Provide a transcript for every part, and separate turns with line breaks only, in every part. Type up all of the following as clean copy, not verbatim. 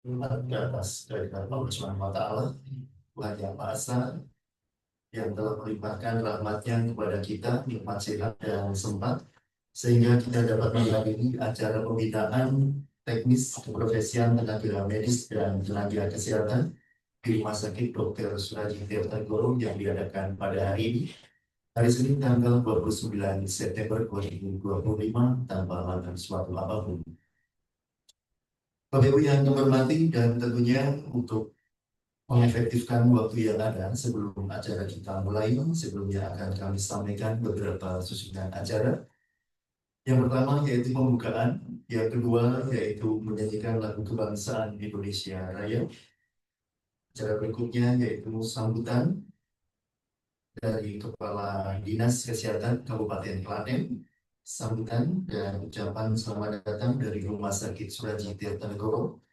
Di atas dari Allah Subhanahu wa Ta'ala, Tuhan yang Maha Esa, yang telah melimpahkan rahmatnya kepada kita, nikmat sehat dan sempat, sehingga kita dapat menghadiri acara pembinaan teknis keprofesian tenaga medis dan tenaga kesehatan di Rumah Sakit Dr. Suradi Tirtagoro yang diadakan pada hari ini, hari Senin tanggal 29 September 2025, tanpa halangan suatu apapun. Bapak Ibu yang hormati, dan tentunya untuk mengefektifkan waktu yang ada sebelum acara kita mulai, sebelumnya akan kami sampaikan beberapa susunan acara. Yang pertama yaitu pembukaan, yang kedua yaitu menyanyikan lagu kebangsaan Indonesia Raya. Acara berikutnya yaitu sambutan dari Kepala Dinas Kesehatan Kabupaten Klaten, sambutan dan ucapan selamat datang dari Rumah Sakit Suradi Tirtanegoro.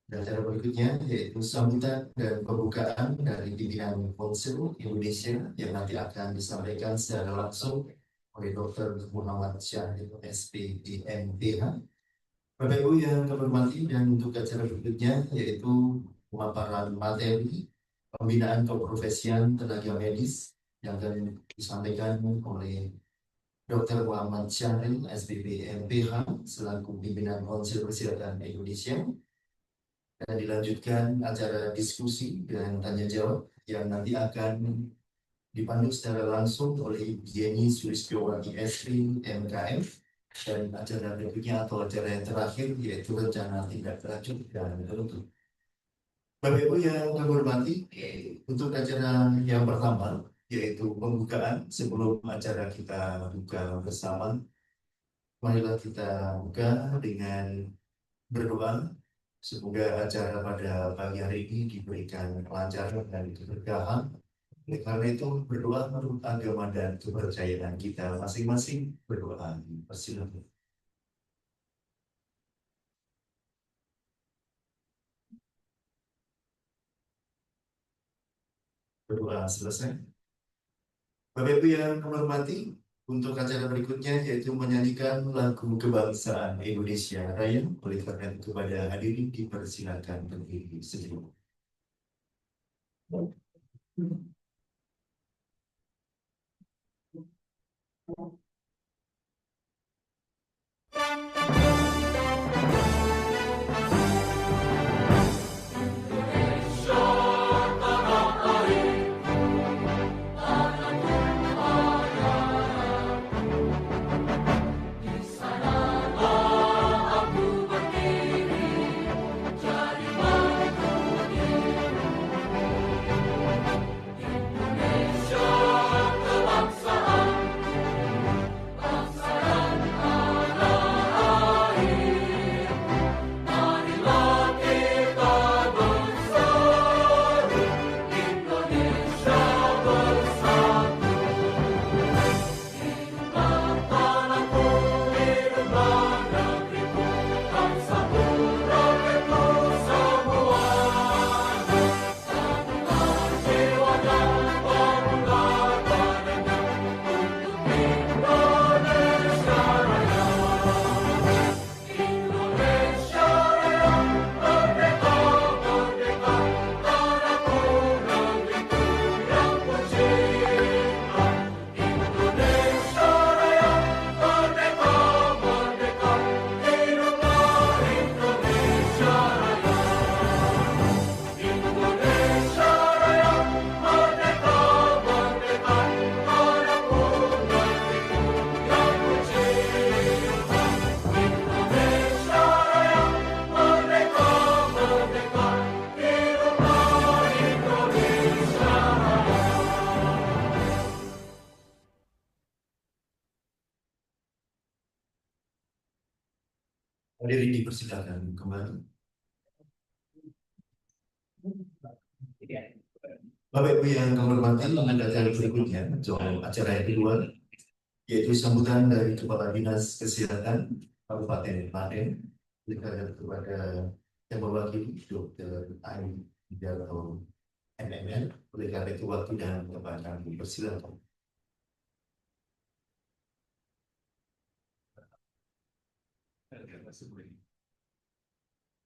Dan acara berikutnya yaitu sambutan dan pembukaan dari pimpinan Konsil Indonesia yang nanti akan disampaikan secara langsung oleh Dr. Muhammad Syahril SPD MPH. Bapak Ibu yang kami hormati, dan untuk acara berikutnya yaitu pemaparan materi pembinaan keprofesian tenaga medis yang akan disampaikan oleh Dr. Muhammad Syahril SPD MPH selaku pimpinan Konsil Kesehatan Indonesia. Dan dilanjutkan acara diskusi dan tanya jawab yang nanti akan dipandu secara langsung oleh Yeni Sulistiyowati SP MKM. Dan acara berikutnya atau acara yang terakhir yaitu rencana tindak lanjut dan penutup. Bapak Ibu yang kami hormati, untuk acara yang pertama yaitu pembukaan, sebelum acara kita buka bersama, marilah kita buka dengan berdoa. Semoga acara pada pagi hari ini diberikan kelancaran dan keberkahan. Oleh karena itu, berdoa menurut agama dan kepercayaan kita masing-masing. Berdoa, persilakan. Berdoa selesai. Bapak Ibu yang kami hormati, untuk acara berikutnya yaitu menyanyikan lagu kebangsaan Indonesia Raya. Oleh karena itu, kepada hadirin dipersilakan berdiri sejenak. Hadirin dipersilakan kembali. Bapak Ibu yang kami hormati, ada acara berikutnya, acara yang kedua, yaitu sambutan dari Kepala Dinas Kesehatan Kabupaten Klaten kepada yang mewakili Dr. Ain Jarwo MMN. Oleh karena itu, waktu dan tempat kami persilakan.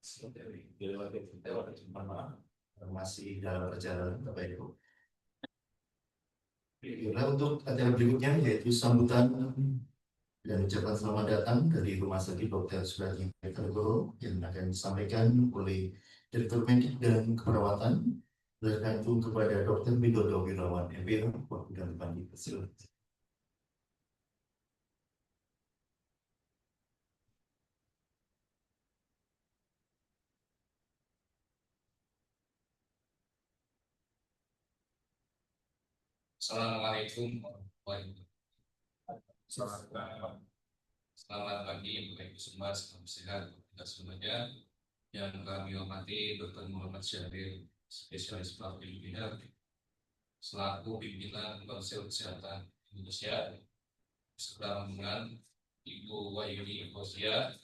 masih dalam perjalanan Bapak Ibu. Untuk acara berikutnya yaitu sambutan dan ucapan selamat datang dari Rumah Sakit Dr. Suradi Kargoro yang akan disampaikan oleh Direktur Medik dan Keperawatan. Silakan itu kepada Dr. Widodo Wirawan MPH. Waktu dan tempat dipersilakan.
Assalamualaikum warahmatullahi wabarakatuh. Selamat pagi Bapak Ibu semua, salam sehat kita semuanya. Yang kami hormati Dr. Muhammad Syahril, spesialis pelaku selaku pimpinan Konsil Kesehatan Indonesia, beserta rombongan Ibu Wahyuni Kosia,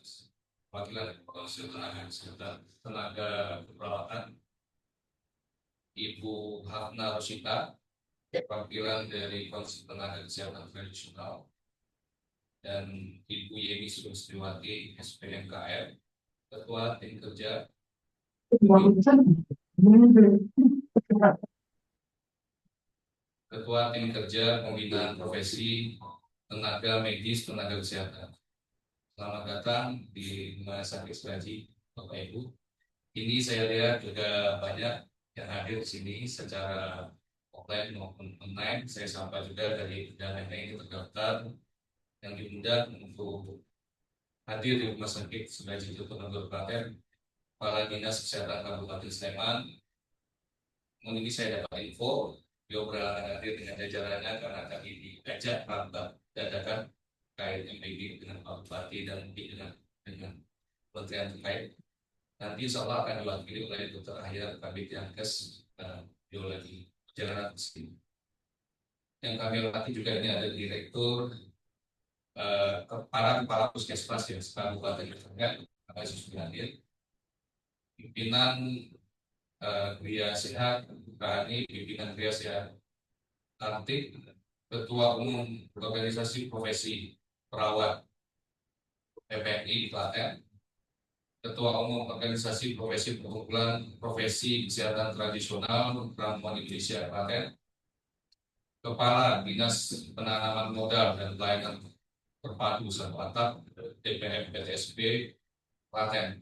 wakilan Konsil Tenaga Kesehatan Tenaga Keperawatan, Ibu Hafna Rosita, perwakilan dari Konsil Tenaga Kesehatan Tradisional, dan Ibu Yeni Sulistiwati, SPMKM, Ketua Tim Kerja Pembinaan Profesi Tenaga Medis Tenaga Kesehatan. Selamat datang di Rumah Sakit Suradi, Bapak Ibu. Ini saya lihat juga banyak yang hadir di sini secara offline maupun online. Saya sapa juga dari dana ini terdaftar yang diundang untuk hadir di Rumah Sakit Suradi Jotonegoro Klaten, Kepala Dinas Kesehatan Kabupaten Sleman. Ini saya dapat info, beliau berhalangan hadir dengan jajarannya karena kami diajak rapat dadakan terkait MPD dengan Pak Bupati dan dengan kementerian terkait. Nanti insya Allah akan diwakili oleh Dr. Ahyar Kabit Yankes, beliau lagi perjalanan ke sini. Yang kami hormati juga ini ada Direktur kepala puskesmas ya, Kabupaten Klaten, Pak Sudah hadir. Pimpinan Gria Sehat, Rani, pimpinan Gria Sehat Artik, Ketua Umum Organisasi Profesi Perawat PPNI Klaten, Ketua Umum Organisasi Profesi Perkumpulan Profesi Kesehatan Tradisional Ramuan Indonesia Klaten, Kepala Dinas Penanaman Modal dan Pelayanan Terpadu Sarwata DPM PTSB Klaten,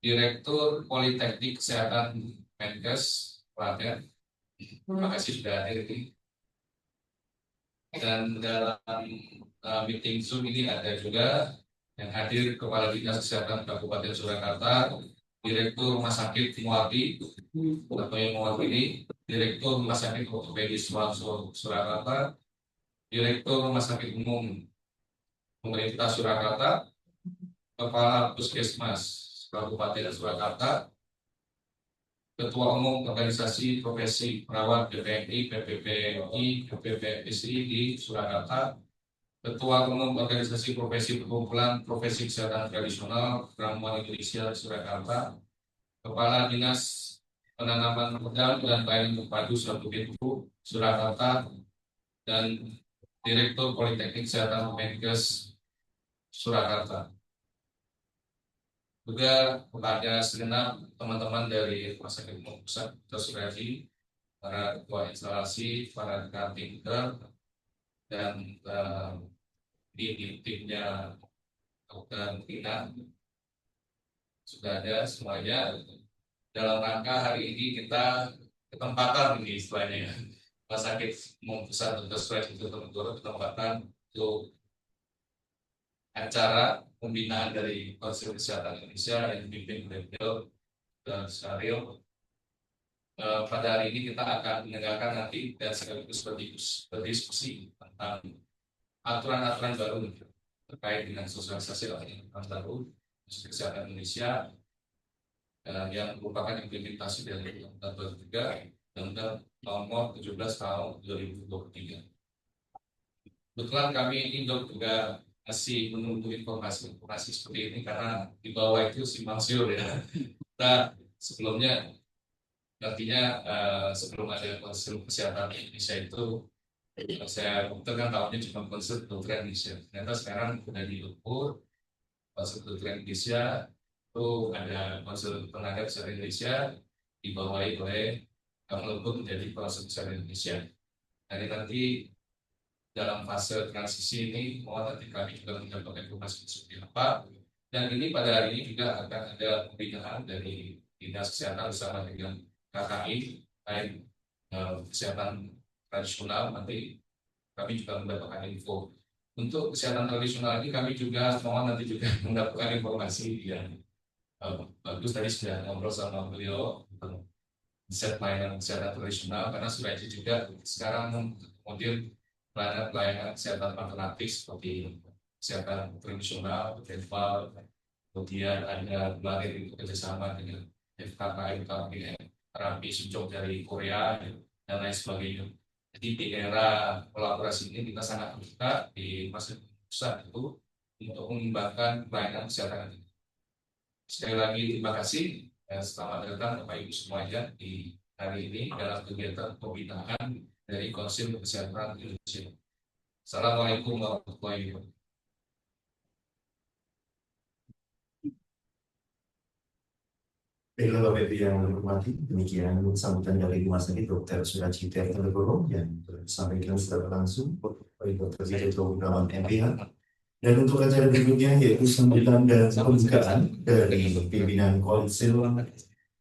Direktur Politeknik Kesehatan Menkes Klaten. Terima kasih sudah hadir ini. Dan dalam meeting Zoom ini ada juga yang hadir Kepala Dinas Kesehatan Kabupaten Surakarta, Direktur Rumah Sakit Muardi atau yang mewakili, Direktur Rumah Sakit Ortopedis Surakarta, Direktur Rumah Sakit Umum Pemerintah Surakarta, Kepala Puskesmas Kabupaten Surakarta, Ketua Umum Organisasi Profesi Perawat PPNI, PPPI, PPPSI di Surakarta, Ketua Umum Organisasi Profesi Perkumpulan Profesi Kesehatan Tradisional Ramuan Indonesia Surakarta, Kepala Dinas Penanaman Modal dan Pelayanan Terpadu Suatu Pintu Surakarta, dan Direktur Politeknik Kesehatan Menkes Surakarta. Juga kepada segenap teman-teman dari Rumah Sakit Umum Pusat Dr. Suradi, para ketua instalasi, para rekan timker, dan di timnya Dr. Tina sudah ada semuanya. Dalam rangka hari ini kita ketempatan ini istilahnya, Rumah Sakit Umum Pusat Dr. Suradi Jotonegoro ketempatan untuk acara pembinaan dari Konsil Kesehatan Indonesia yang dipimpin oleh beliau dan Syahril. Pada hari ini kita akan mendengarkan nanti dan sekaligus berdiskusi tentang aturan-aturan baru terkait dengan sosialisasi aturan baru Konsil Kesehatan Indonesia yang merupakan implementasi dari Undang-Undang baru juga, Undang-Undang Nomor 17 Tahun 2023. Kebetulan kami Indok juga masih menunggu informasi seperti ini karena di bawah itu simpang siur ya. Kita sebelumnya artinya sebelum ada Konsil Kesehatan Indonesia itu saya dokter kan tahunya cuma Konsil Dokter Indonesia. Ternyata sekarang sudah diukur Konsil Dokter Indonesia itu ada Konsul Tenaga Kesehatan Indonesia dibawahi oleh Kementerian menjadi Konsul Kesehatan Indonesia. Jadi nanti dalam fase transisi ini, mohon nanti kami juga mendapatkan informasi seperti apa. Dan ini pada hari ini juga akan ada pembinaan dari Dinas Kesehatan bersama dengan KKI, kesehatan tradisional. Nanti kami juga mendapatkan info. Untuk kesehatan tradisional ini kami juga mohon nanti juga mendapatkan informasi yang bagus. Tadi sudah ngobrol sama beliau tentang pelayanan kesehatan tradisional, karena Sulawesi juga sekarang kemudian pelayanan kesehatan alternatif seperti kesehatan tradisional, herbal, kemudian ada kemarin kerjasama dengan FKKM, KBM, terapi Suncok dari Korea, dan lain sebagainya. Jadi di era kolaborasi ini kita sangat terbuka di masa pusat itu untuk mengembangkan pelayanan kesehatan ini. Sekali lagi terima kasih. Selamat datang Bapak Ibu semuanya di hari ini dalam kegiatan pembinaan dari Konsil Kesehatan Indonesia. Assalamualaikum warahmatullahi wabarakatuh.
Baiklah Bapak Ibu yang hormati, demikian sambutan dari Rumah Sakit Dr. Suraji Tirtonegoro yang disampaikan secara langsung oleh Dr. Zito Gunawan MPH. Dan untuk acara berikutnya yaitu sambutan dan pembukaan dari pimpinan Konsil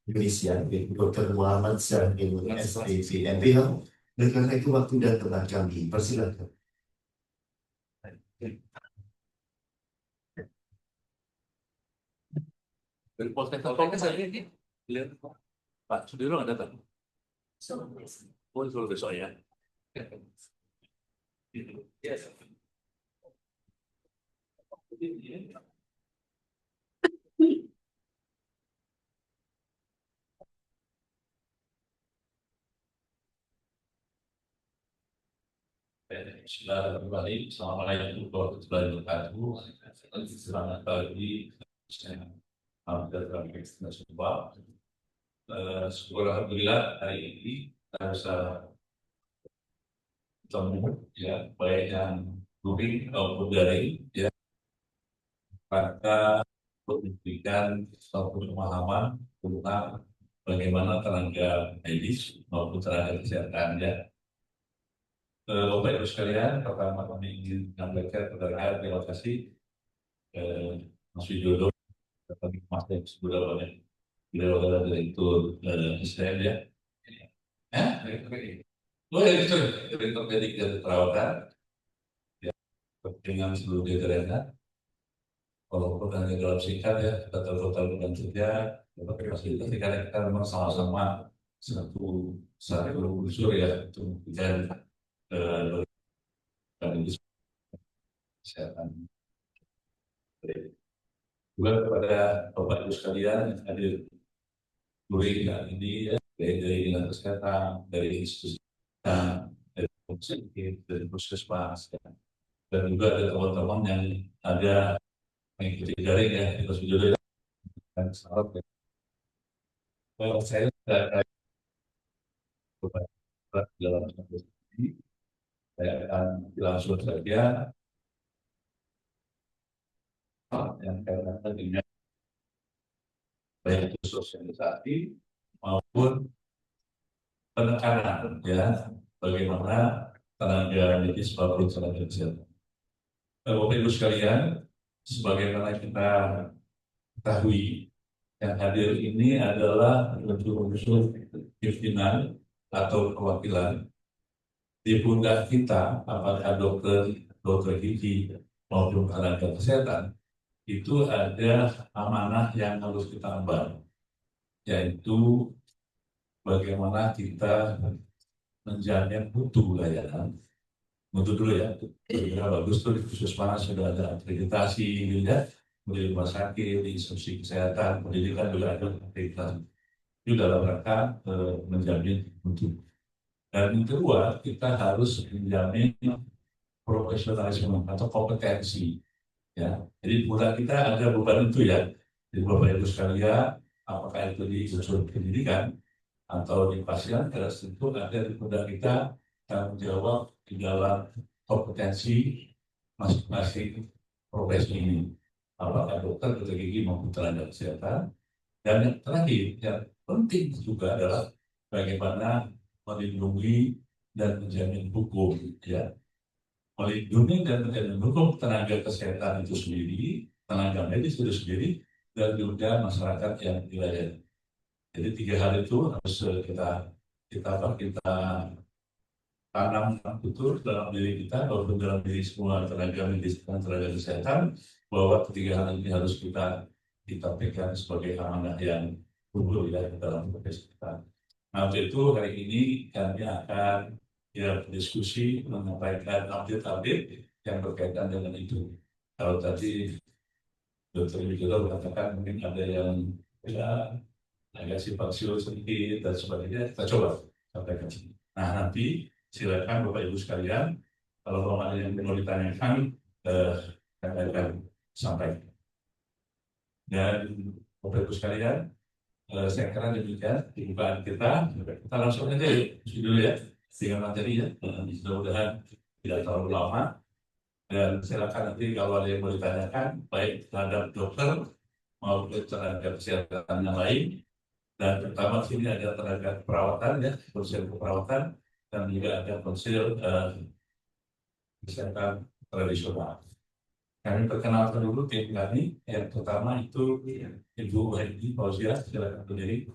Indonesia, yaitu Dr. Muhammad Syahil SPV MPH. Dan karena itu waktu dan tempat kami persilakan.
Dari podcast apa saya ini lihat Pak Sudirno nggak datang. Oh, itu besok ya. Yes. Bismillahirrahmanirrahim. Assalamualaikum warahmatullahi wabarakatuh. Selamat pagi. Alhamdulillah hari ini kita bisa ketemu ya, baik yang luring maupun daring ya, maka memberikan suatu pemahaman tentang bagaimana tenaga medis maupun tenaga kesehatan ya. Bapak Ibu sekalian, pertama kami ingin menyampaikan kepada terima kasih Mas Widodo, Mas yang sudah banyak beliau adalah direktur SDM ya. Direktur medik dan perawatan ya, dengan seluruh jajarannya. Walaupun hanya dalam singkat ya, kita total bukan kerja, tetapi fasilitas karena kita memang sama-sama satu unsur ya untuk memberikan kesehatan. Juga kepada Bapak Ibu sekalian yang hadir ini ya, dari dinas kesehatan, dari institusi dari rumah sakit, dari puskesmas ya. Dan juga ada teman-teman yang ada mengikuti daring ya, di Widodo dan salam ya. Kalau saya dalam ini, saya akan langsung saja yang kaitan dengan baik itu sosialisasi maupun penekanan ya, bagaimana tenaga medis maupun tenaga kesehatan. Bapak Ibu sekalian, sebagaimana kita ketahui, yang hadir ini adalah unsur pimpinan atau perwakilan di pundak kita, apakah dokter gigi maupun tenaga kesehatan, itu ada amanah yang harus kita emban, yaitu bagaimana kita menjamin mutu layanan. Mutu dulu ya, sudah bagus tuh di puskesmas sudah ada akreditasi gitu ya, di rumah sakit, di institusi kesehatan, pendidikan juga ada akreditasi. Itu dalam rangka menjamin mutu. Dan yang kedua, kita harus menjamin profesionalisme atau kompetensi. Ya, jadi bukan kita ada beban itu ya, di Bapak Ibu sekalian, apakah itu di unsur pendidikan atau di pasien, itu ada di pundak kita tanggung jawab di dalam kompetensi masing-masing profesi ini. apakah dokter, dokter gigi maupun tenaga kesehatan. Dan yang terakhir, yang penting juga adalah bagaimana melindungi dan menjamin hukum, ya. Melindungi dan menjamin hukum tenaga kesehatan itu sendiri, tenaga medis itu sendiri, dan juga masyarakat yang dilayani. Jadi 3 hal itu harus kita tanam betul dalam diri kita, walaupun dalam diri semua tenaga medis dan tenaga kesehatan, bahwa 3 hal ini harus kita pegang sebagai amanah yang unggul ya dalam profesi kita. Nah, untuk itu hari ini kami akan berdiskusi menyampaikan update-update yang berkaitan dengan itu. Kalau tadi Dr. Widodo mengatakan mungkin ada yang agak simpang siur sedikit dan sebagainya, kita coba sampaikan. Nah, nanti silakan Bapak Ibu sekalian, kalau ada yang mau ditanyakan, kami akan sampaikan. Dan Bapak Ibu sekalian, saya kira demikian pembukaan kita. Kita langsung aja dulu ya, dengan materi ya. Mudah-mudahan tidak terlalu lama. Dan silakan nanti kalau ada yang mau ditanyakan, baik terhadap dokter maupun tenaga kesehatan yang lain. Dan pertama sini ada tenaga perawatan ya, konsil keperawatan, dan juga ada konsil kesehatan tradisional. Kami perkenalkan dulu tim kami. Yang pertama itu Ibu Heidi Fauzia, silakan berdiri.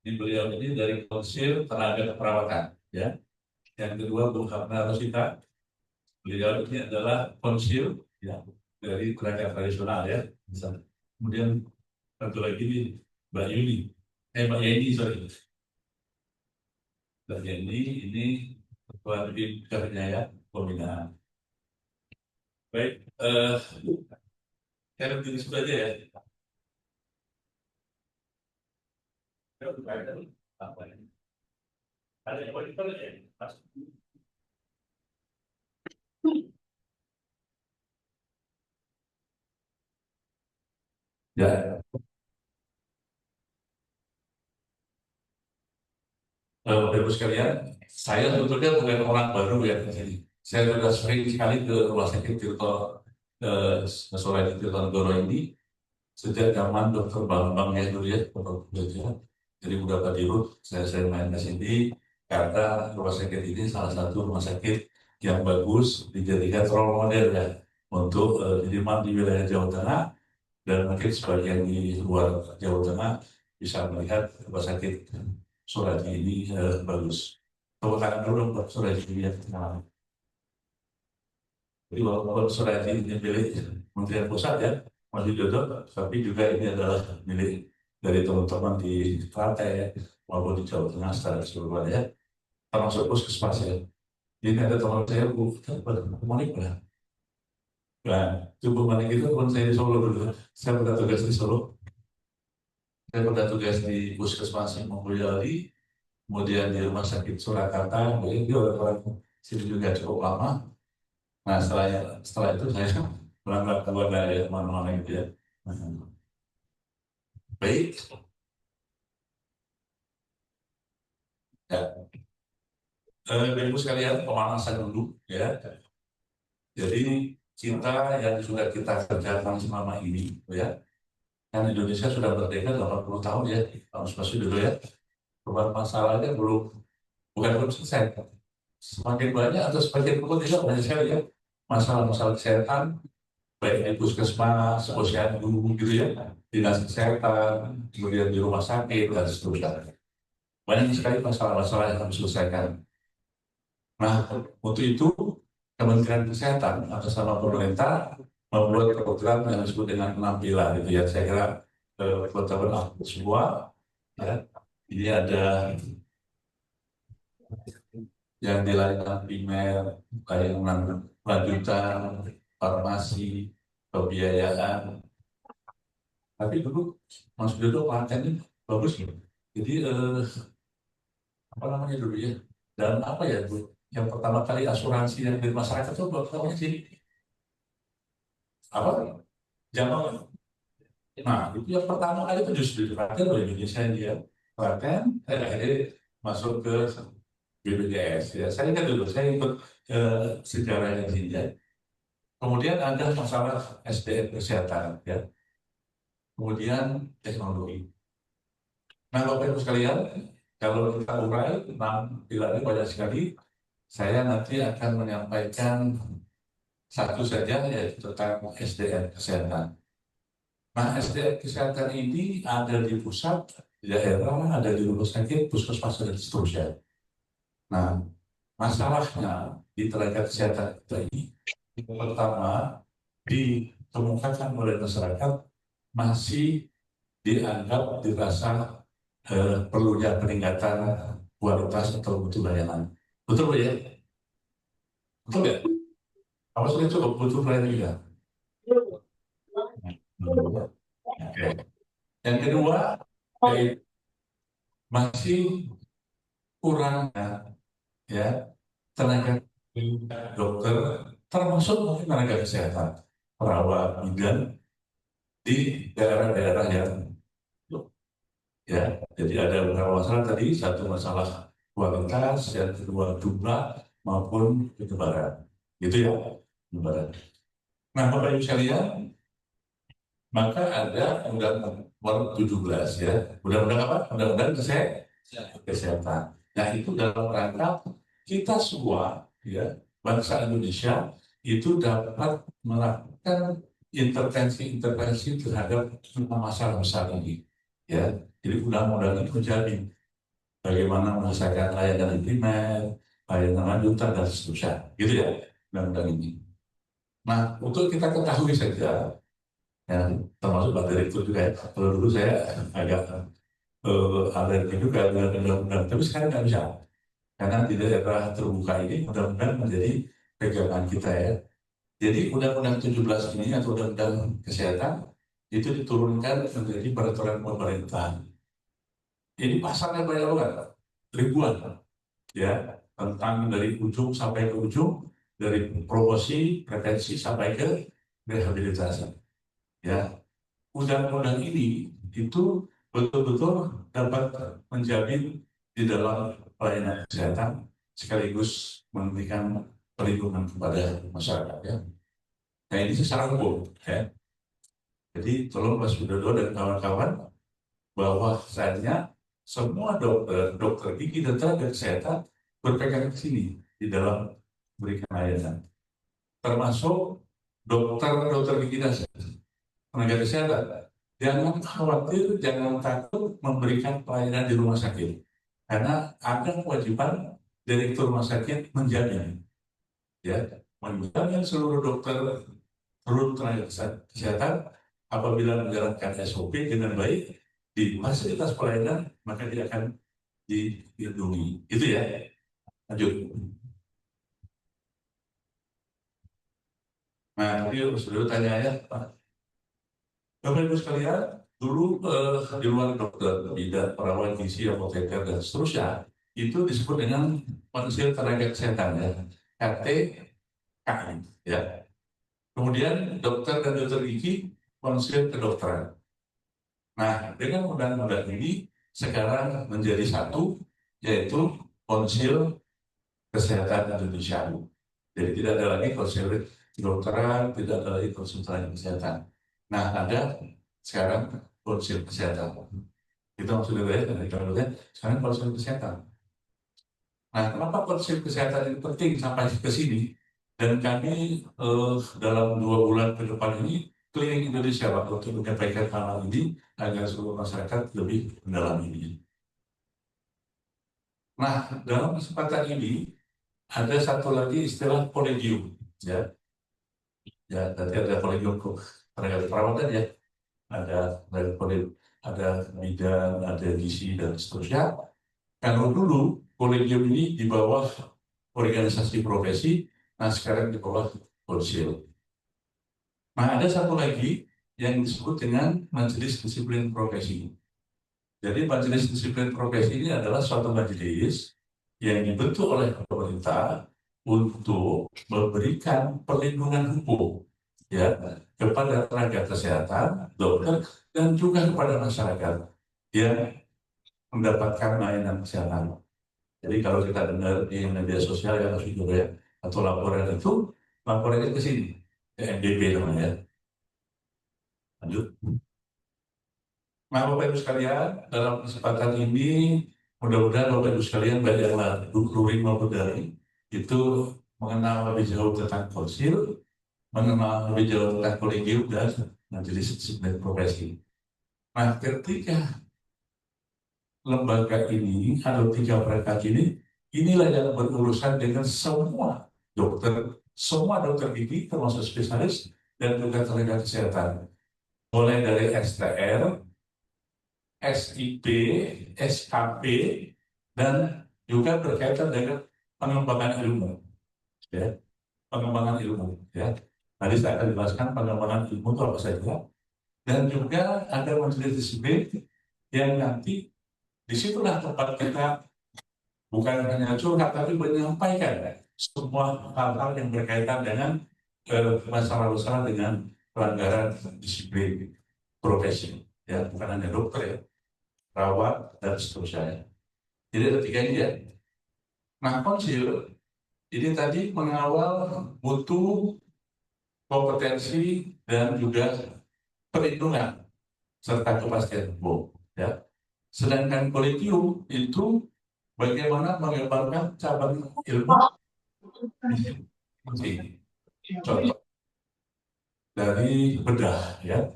Ini beliau ini dari konsil tenaga keperawatan ya. Yang kedua Bu Hapna Rosita, beliau ini adalah konsil ya dari tenaga tradisional ya. Kemudian satu lagi ini Mbak Yuni, Mbak Yeni, sorry. Mbak Yeni ini ketua tim kerjanya pembinaan. Baik, saya begini sudah aja ya. Ada yang mau ditanya? Ya. Bapak Ibu sekalian, saya sebetulnya bukan orang baru ya di sini. Saya sudah sering sekali ke rumah sakit Tirto Soraya Tirtonegoro ini sejak zaman Dr. Bambang ya dulu ya, jadi udah Pak Dirut, saya sering main ke sini karena rumah sakit ini salah satu rumah sakit yang bagus dijadikan role model ya untuk diterima di wilayah Jawa Tengah, dan mungkin sebagian di luar Jawa Tengah bisa melihat rumah sakit Suradi ini bagus. Tepuk tangan dulu untuk Suradi ini ya. Jadi walaupun Suradi ini milik Kementerian Pusat ya, Mas Widodo, tapi juga ini adalah milik dari teman-teman di Klaten maupun di Jawa Tengah secara keseluruhan ya, termasuk puskesmas ya. Ini ada teman saya Bu Monik ya. Nah, Bu Monik itu teman saya di Solo dulu. Saya pernah tugas di Solo. Saya pernah tugas di puskesmas Mulyadi, kemudian di rumah sakit Surakarta, dia orang sini juga cukup lama. Nah, setelah itu saya berangkat keluar dari mana-mana gitu ya. Baik. Ya. Bapak Ibu sekalian, pemanasan dulu ya. Jadi kita yang sudah kita kerjakan selama ini ya. Kan Indonesia sudah merdeka 80 tahun ya, tahun dulu ya. Beban masalahnya bukan selesai. Semakin banyak atau semakin tidak banyak sekali ya masalah-masalah kesehatan, baik di puskesmas, posyandu gitu ya, dinas kesehatan, kemudian di rumah sakit dan seterusnya. Banyak sekali masalah-masalah yang harus diselesaikan. Nah, untuk itu Kementerian Kesehatan atas nama pemerintah membuat program yang disebut dengan 6 pilar gitu ya. Saya kira teman-teman semua ya. Ini ada yang di layanan primer, layanan lanjutan, farmasi, pembiayaan. Tapi dulu Mas Widodo pelatihannya bagus loh. Jadi apa namanya dulu ya? Dan apa ya Bu? Yang pertama kali asuransi yang dari masyarakat itu pertama sih apa? Jamaah. Nah, itu yang pertama kali itu justru diperhatikan oleh Indonesia dia. Bahkan akhirnya masuk ke BPJS ya. Saya ingat dulu, saya ikut sejarahnya sini ya. Kemudian ada masalah SDM kesehatan, ya. Kemudian teknologi. Nah, Bapak Ibu sekalian, kalau kita urai 6 pilar ini banyak sekali, saya nanti akan menyampaikan satu saja, yaitu tentang SDM kesehatan. Nah, SDM kesehatan ini ada di pusat, di daerah, ada di rumah sakit, puskesmas, dan seterusnya. Nah, masalahnya di tenaga kesehatan kita ini, pertama, dikemukakan oleh masyarakat masih dianggap dirasa perlunya peningkatan kualitas atau mutu layanan. Betul Bu, ya? Betul ya? Apa sudah cukup butuh pelayanan juga? Oke. Yang kedua, masih kurangnya, ya, tenaga dokter, termasuk mungkin tenaga kesehatan, perawat, bidan di daerah-daerah yang, ya, jadi ada beberapa masalah tadi, satu masalah kualitas, yang kedua jumlah maupun penyebaran, gitu ya, penyebaran. Nah, Bapak Ibu sekalian, maka ada Undang-Undang nomor 17, ya, Undang-Undang apa? Undang-Undang Kesehatan. Nah, itu dalam rangka kita semua, ya, bangsa Indonesia itu dapat melakukan intervensi-intervensi terhadap masalah besar ini, ya. Jadi undang-undang itu menjamin bagaimana menyelesaikan layanan primer, layanan lanjutan, dan seterusnya, gitu ya, undang-undang ini. Nah, untuk kita ketahui saja, ya, termasuk Pak Direktur juga ya, kalau dulu saya agak alergi juga dengan undang-undang, tapi sekarang nggak bisa. Karena di daerah terbuka ini undang-undang menjadi pegangan kita, ya. Jadi Undang-Undang 17 ini atau Undang-Undang Kesehatan itu diturunkan menjadi peraturan pemerintah. Ini pasalnya banyak banget, ribuan, ya, tentang dari ujung sampai ke ujung, dari promosi, prevensi sampai ke rehabilitasi, ya. Undang-undang ini itu betul-betul dapat menjamin di dalam pelayanan kesehatan sekaligus memberikan perlindungan kepada masyarakat, ya. Nah, ini secara umum, ya. Jadi tolong Mas Widodo dan kawan-kawan bahwasanya semua dokter gigi dan tenaga kesehatan berpegang ke sini di dalam memberikan layanan, termasuk dokter gigi dan tenaga kesehatan. Jangan khawatir, jangan takut memberikan pelayanan di rumah sakit, karena ada kewajiban direktur rumah sakit menjamin, ya, menjamin seluruh dokter, seluruh tenaga kesehatan apabila menjalankan SOP dengan baik di fasilitas pelayanan, maka dia akan dilindungi. Itu ya. Lanjut. Nah, tadi sudah tanya ya, Pak. Bapak Ibu sekalian, dulu di luar dokter, bidan, perawat gizi, apoteker, dan seterusnya, itu disebut dengan konsil tenaga kesehatan, ya, KTKI, ya. Kemudian dokter dan dokter gigi, konsil kedokteran. Nah, dengan undang-undang ini sekarang menjadi satu, yaitu Konsil Kesehatan Indonesia. Jadi tidak ada lagi konsil kedokteran, tidak ada lagi konsil tenaga kesehatan. Nah, ada sekarang konsil kesehatan. Kita maksudnya dari kalau sekarang konsil kesehatan. Nah, kenapa konsil kesehatan ini penting sampai ke sini? Dan kami dalam 2 bulan ke depan ini keliling Indonesia, Pak, untuk menyampaikan hal ini agar seluruh masyarakat lebih mendalami ini. Nah, dalam kesempatan ini ada satu lagi istilah kolegium, ya. Ya, tadi ada kolegium tenaga keperawatan, ya. Ada kolegium, ada bidan, ada gizi, dan seterusnya. Kalau dulu kolegium ini di bawah organisasi profesi, nah sekarang di bawah konsil. Nah, ada satu lagi yang disebut dengan Majelis Disiplin Profesi. Jadi Majelis Disiplin Profesi ini adalah suatu majelis yang dibentuk oleh pemerintah untuk memberikan perlindungan hukum, ya, kepada tenaga kesehatan, dokter, dan juga kepada masyarakat yang mendapatkan layanan kesehatan. Jadi kalau kita dengar di media sosial, ya, atau laporan itu ke sini. PNBP namanya. Lanjut. Nah, Bapak Ibu sekalian, dalam kesempatan ini mudah-mudahan Bapak Ibu sekalian baik yang luring maupun daring itu mengenal lebih jauh tentang konsil, mengenal lebih jauh tentang kolegium dan majelis disiplin profesi. Nah, ketika lembaga ini atau 3 perangkat ini, inilah yang berurusan dengan semua dokter gigi termasuk spesialis dan juga tenaga kesehatan, mulai dari STR, SIP, SKP, dan juga berkaitan dengan pengembangan ilmu, ya, pengembangan ilmu, ya. Tadi saya akan jelaskan pengembangan ilmu itu apa saja, dan juga ada majelis disiplin yang nanti disitulah tempat kita bukan hanya curhat tapi menyampaikan semua hal-hal yang berkaitan dengan masalah-masalah dengan pelanggaran disiplin profesi, ya, bukan hanya dokter, ya, perawat dan seterusnya. Jadi ada 3 ini, ya. Nah, konsil ini tadi mengawal mutu, kompetensi, dan juga perlindungan serta kepastian hukum, ya. Sedangkan kolegium itu bagaimana mengembangkan cabang ilmu. Contoh dari bedah, ya.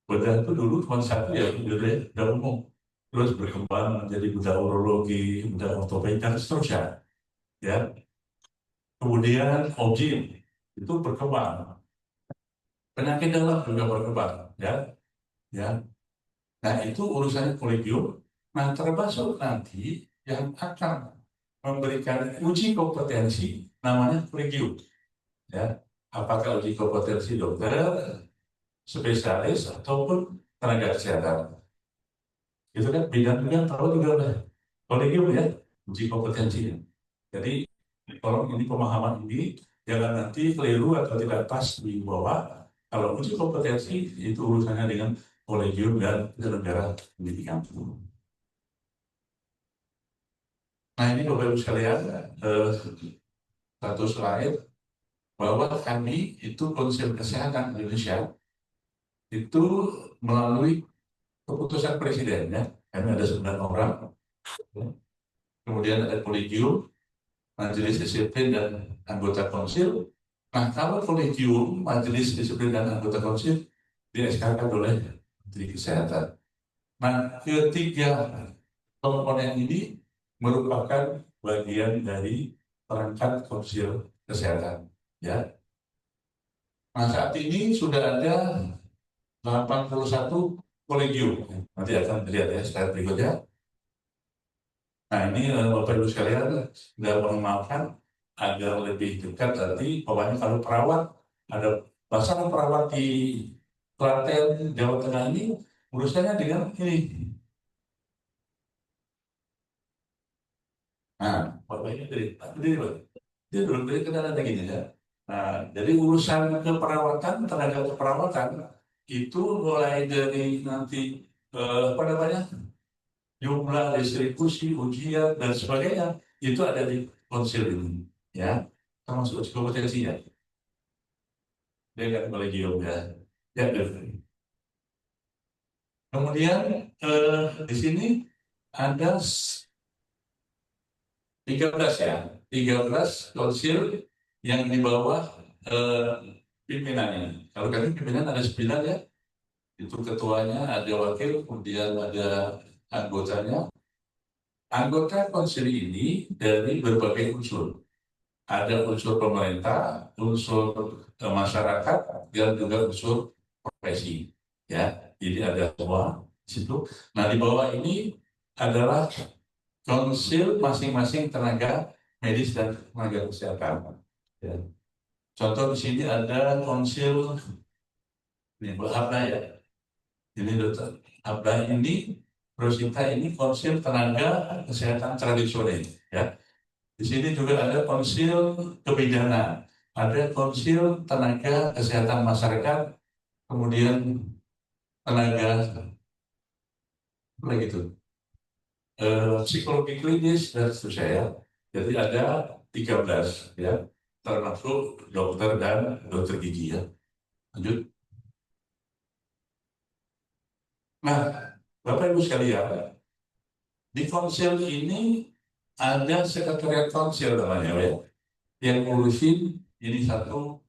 Bedah itu dulu cuma satu, ya, bedah umum. Terus berkembang menjadi bedah urologi, bedah ortopedi, dan seterusnya, ya. Kemudian OGIM itu berkembang, penyakit dalam juga berkembang, ya, ya. Nah, itu urusannya kolegium. Nah, termasuk nanti yang akan memberikan uji kompetensi namanya kolegium, ya. Apakah uji kompetensi dokter, spesialis, ataupun tenaga kesehatan. Itu kan bidang juga tahu juga oleh kolegium, ya, uji kompetensinya. Jadi tolong ini pemahaman ini jangan nanti keliru atau tidak pas di bawah. Kalau uji kompetensi itu urusannya dengan kolegium dan penyelenggara pendidikan. Nah, ini Bapak Ibu sekalian, satu slide bahwa kami itu Konsil Kesehatan Indonesia itu melalui keputusan presiden, ya. Kami ada 9 orang, ya. Kemudian ada kolegium, majelis disiplin dan anggota konsil. Nah, kalau kolegium, majelis disiplin dan anggota konsil di-SK-kan oleh Menteri Kesehatan. Nah, ketiga komponen ini merupakan bagian dari perangkat konsil kesehatan, ya. Nah, saat ini sudah ada 81 kolegium. Nanti akan dilihat, ya, slide berikutnya. Nah, ini Bapak Ibu sekalian, sudah mengenalkan agar lebih dekat nanti. Pokoknya kalau perawat, ada masalah perawat di Klaten, Jawa Tengah ini, urusannya dengan ini. Nah, Bapak ini dia dulu kenal ada gini, ya. Nah, jadi urusan keperawatan, tenaga keperawatan itu mulai dari nanti apa namanya, jumlah distribusi, ujian dan sebagainya itu ada di konsil ini, ya, termasuk uji kompetensinya dengan kolegium, ya, ya. Kemudian di sini ada 13, ya, 13 konsil yang di bawah pimpinannya. Kalau kami pimpinan ada 9, ya. Itu ketuanya, ada wakil, kemudian ada anggotanya. Anggota konsil ini dari berbagai unsur. Ada unsur pemerintah, unsur masyarakat, dan juga unsur profesi, ya. Jadi ada semua di situ. Nah, di bawah ini adalah konsil masing-masing tenaga medis dan tenaga kesehatan, ya. Contoh di sini ada konsil ini Abda, ya. Ini dokter Abda ini, Rosita ini konsil tenaga kesehatan tradisional, ya. Di sini juga ada konsil kebidanan, ada konsil tenaga kesehatan masyarakat, kemudian tenaga apa gitu, psikologi klinis dan seterusnya, ya. Jadi ada 13, ya. termasuk dokter dan dokter gigi ya. Lanjut. Nah, Bapak Ibu sekalian, di konsil ini ada sekretariat konsil namanya ya, yang ngurusin ini satu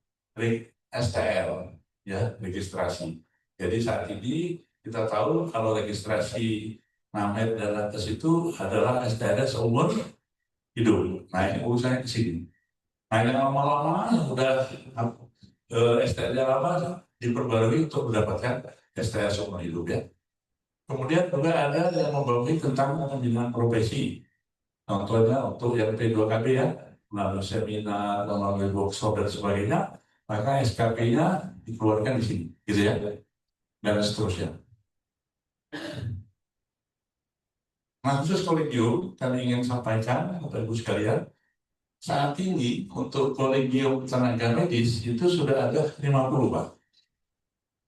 STL ya, registrasi. Jadi saat ini kita tahu kalau registrasi Named dan Nakes itu adalah STL seumur hidup. Nah ini urusannya ke sini. Nah yang lama-lama yang udah STL lama diperbarui untuk mendapatkan STL seumur hidup ya. Kemudian juga ada yang membawahi tentang pembinaan profesi. Contohnya untuk yang P2KB ya, melalui seminar, melalui workshop dan sebagainya, maka SKP-nya dikeluarkan di sini, gitu ya, dan seterusnya. Nah, khusus kolegium, kami ingin sampaikan, Bapak Ibu sekalian, saat ini untuk kolegium tenaga medis itu sudah ada 50, Pak.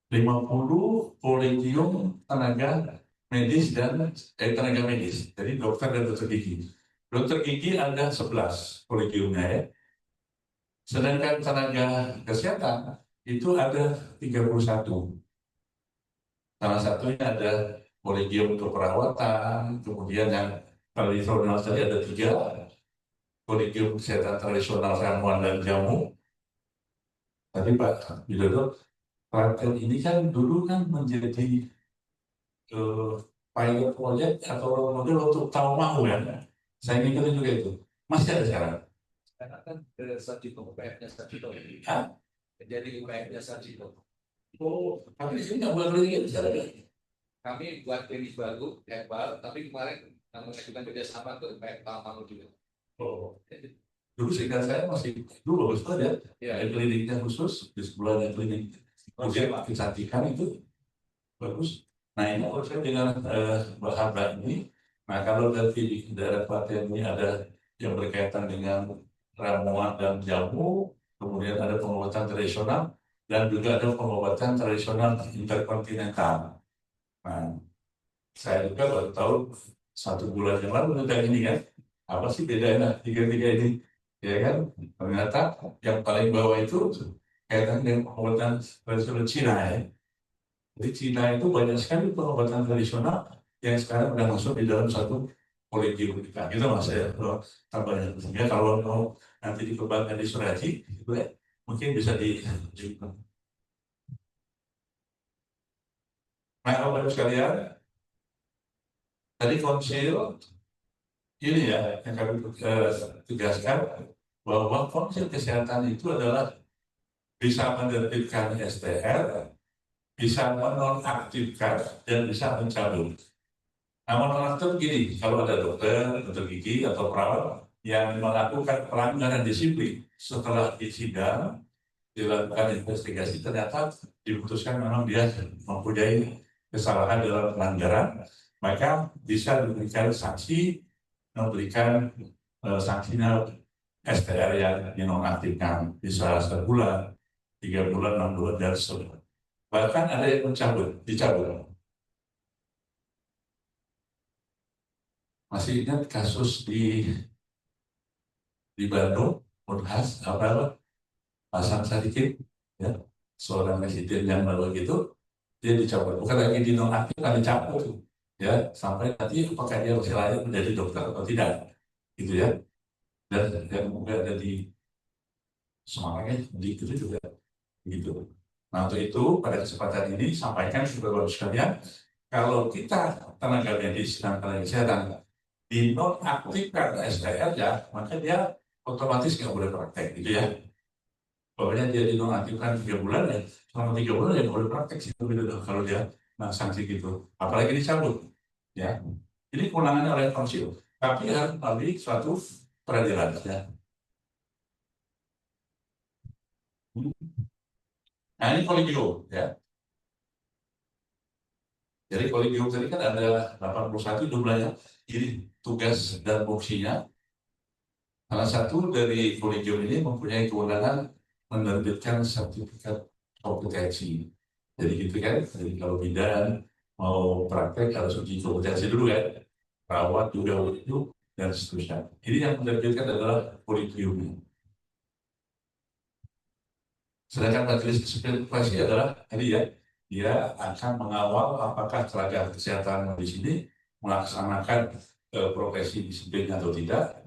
50 kolegium tenaga medis dan tenaga medis, jadi dokter dan dokter gigi. Dokter gigi ada 11 kolegiumnya ya. Sedangkan tenaga kesehatan itu ada 31. Salah satunya ada kolegium untuk perawatan, kemudian yang tradisional tadi ada 3, kolegium kesehatan tradisional ramuan dan jamu. Tadi Pak Widodo, praktek ini kan dulu kan menjadi pilot project atau role model untuk tahu mau ya. Saya ngikutin juga itu. Masih ada sekarang.
Karena kan Sarjito, UPF-nya Sarjito.
Hah?
Jadi UPF-nya Sarjito.
Oh, tapi di sini nggak boleh klinik sekarang ya?
Kami buat klinik baru, herbal, tapi kemarin kami mengajukan kerjasama ke UPF Tamangu juga.
Oh. Dulu seingat saya masih dulu bagus banget ya. Ada kliniknya khusus di sebelahnya klinik khusus kecantikan itu bagus. Nah ini kalau saya dengan bahan ini, nah kalau nanti di daerah Klaten ini ada yang berkaitan dengan ramuan dan jamu, kemudian ada pengobatan tradisional dan juga ada pengobatan tradisional interkontinental. Nah, saya juga baru tahu 1 bulan yang lalu tentang ini kan, apa sih bedanya tiga-tiga ini? Ya kan, ternyata yang paling bawah itu kaitan dengan pengobatan tradisional Cina ya. Jadi Cina itu banyak sekali pengobatan tradisional yang sekarang sudah masuk di dalam satu kolegium kita. Itu mas ya, kalau tambahnya. Sehingga kalau mau nanti dikembangkan di Suraji, itu ya, mungkin bisa dilanjutkan. Nah, Bapak sekalian, tadi konsil ini ya yang kami tegaskan bahwa konsil kesehatan itu adalah bisa menerbitkan STR, bisa menonaktifkan dan bisa mencabut. Nah, menonaktifkan gini, kalau ada dokter gigi atau perawat yang melakukan pelanggaran disiplin setelah disidang, dilakukan investigasi, ternyata diputuskan memang dia mempunyai kesalahan dalam pelanggaran, maka bisa diberikan sanksi, memberikan sanksinya STR yang dinonaktifkan, bisa 1 bulan, 3 bulan, 6 bulan, dan seterusnya. Bahkan ada yang dicabut. Masih ingat kasus di Bandung, Unhas, Hasan Sadikin, ya, seorang presiden yang lalu gitu, dia dicabut. Bukan lagi dinonaktifkan, dicabut, ya, sampai nanti apakah dia masih layak menjadi dokter atau tidak, gitu ya. Dan yang juga ada di Semarang, di itu juga, gitu. Nah, untuk itu pada kesempatan ini sampaikan kepada Bapak sekalian, kalau kita tenaga medis dan tenaga kesehatan dinonaktifkan STR-nya, maka dia otomatis nggak boleh praktek, gitu ya. Pokoknya dia dinonaktifkan 3 bulan ya, selama 3 bulan dia boleh praktek sih, gitu, kalau dia sanksi gitu. Apalagi dicabut, ya. Ini kewenangannya oleh konsil, tapi harus melalui suatu peradilan, ya. Nah ini kolegium ya. Jadi kolegium tadi kan ada 81 jumlahnya. Jadi tugas dan fungsinya, salah satu dari kolegium ini mempunyai kewenangan menerbitkan sertifikat kompetensi. Jadi gitu kan, jadi kalau bidan mau praktek harus uji kompetensi dulu kan, perawat juga itu dan seterusnya. Ini yang menerbitkan adalah kolegium. Sedangkan majelis disiplin profesi adalah tadi ya, dia akan mengawal apakah tenaga kesehatan di sini melaksanakan profesi disiplin atau tidak,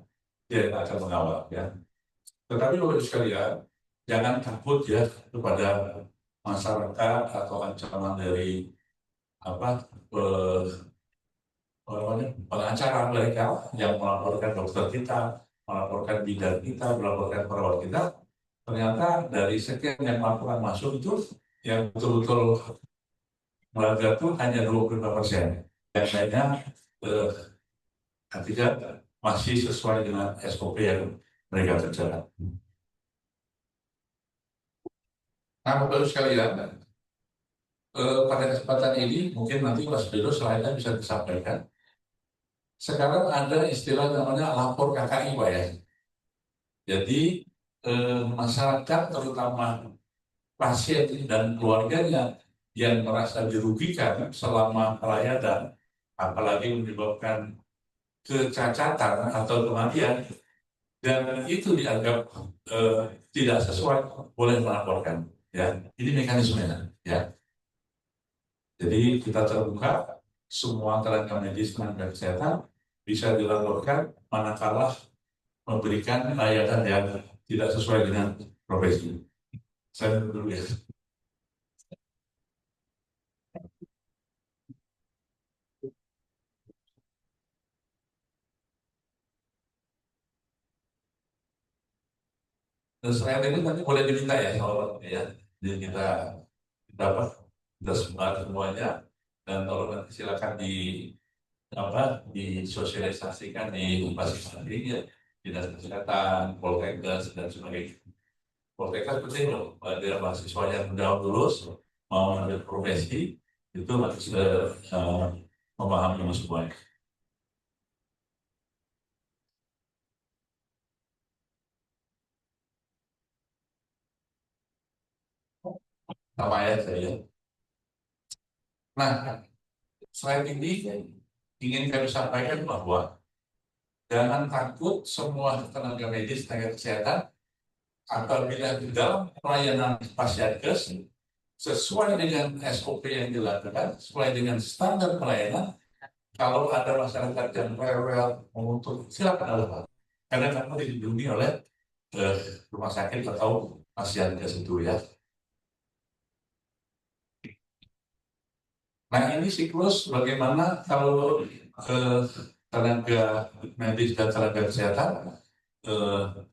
dia akan mengawal ya. Tetapi Bapak Ibu sekalian, jangan takut ya kepada masyarakat atau ancaman dari apa pengacara mereka yang melaporkan dokter kita, melaporkan bidan kita, melaporkan perawat kita. Ternyata dari sekian yang laporan masuk itu yang betul-betul melanggar itu hanya 25%. Yang lainnya artinya masih sesuai dengan SOP yang mereka kerjakan. Nah, Bapak Ibu sekalian, pada kesempatan ini mungkin nanti Mas Dodo selainnya bisa disampaikan. Sekarang ada istilah namanya lapor KKI, Pak ya. Jadi masyarakat terutama pasien dan keluarganya yang merasa dirugikan selama pelayanan, apalagi menyebabkan kecacatan atau kematian, dan itu dianggap tidak sesuai, boleh melaporkan. Ya, ini mekanismenya. Ya, jadi kita terbuka, semua tenaga medis, tenaga kesehatan bisa dilaporkan manakala memberikan layanan yang tidak sesuai dengan profesi. Saya dulu ya. Dan selain itu nanti boleh diminta ya kalau ya. Jadi kita dapat kita semuanya, dan kalau nanti silakan disosialisasikan di masing-masing ya, dinas kesehatan, poltekkes dan sebagainya. Poltekkes penting loh, ada mahasiswa yang sudah lulus mau ambil profesi itu harus memahami semuanya. Sama ya saya. Nah, selain ini ingin kami sampaikan bahwa jangan takut, semua tenaga medis, tenaga kesehatan apabila di dalam pelayanan pasienkes sesuai dengan SOP yang dilakukan, sesuai dengan standar pelayanan, kalau ada masyarakat yang rewel menuntut, silakan lakukan. Karena kamu dilindungi oleh rumah sakit atau pasienkes itu ya. Nah, ini siklus bagaimana kalau tenaga medis dan tenaga kesehatan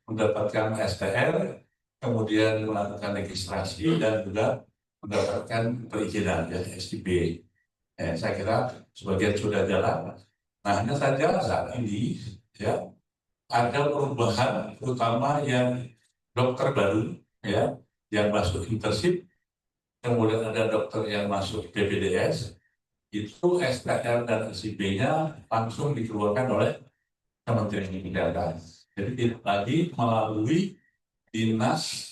mendapatkan STR, kemudian melakukan registrasi dan juga mendapatkan perizinan ya STB. Saya kira sebagian sudah jalan. Nah, hanya saja saat ini ya ada perubahan, terutama yang dokter baru ya yang masuk internship, kemudian ada dokter yang masuk PPDS, itu STR dan SIP-nya langsung dikeluarkan oleh Kementerian Kesehatan. Jadi tidak lagi melalui dinas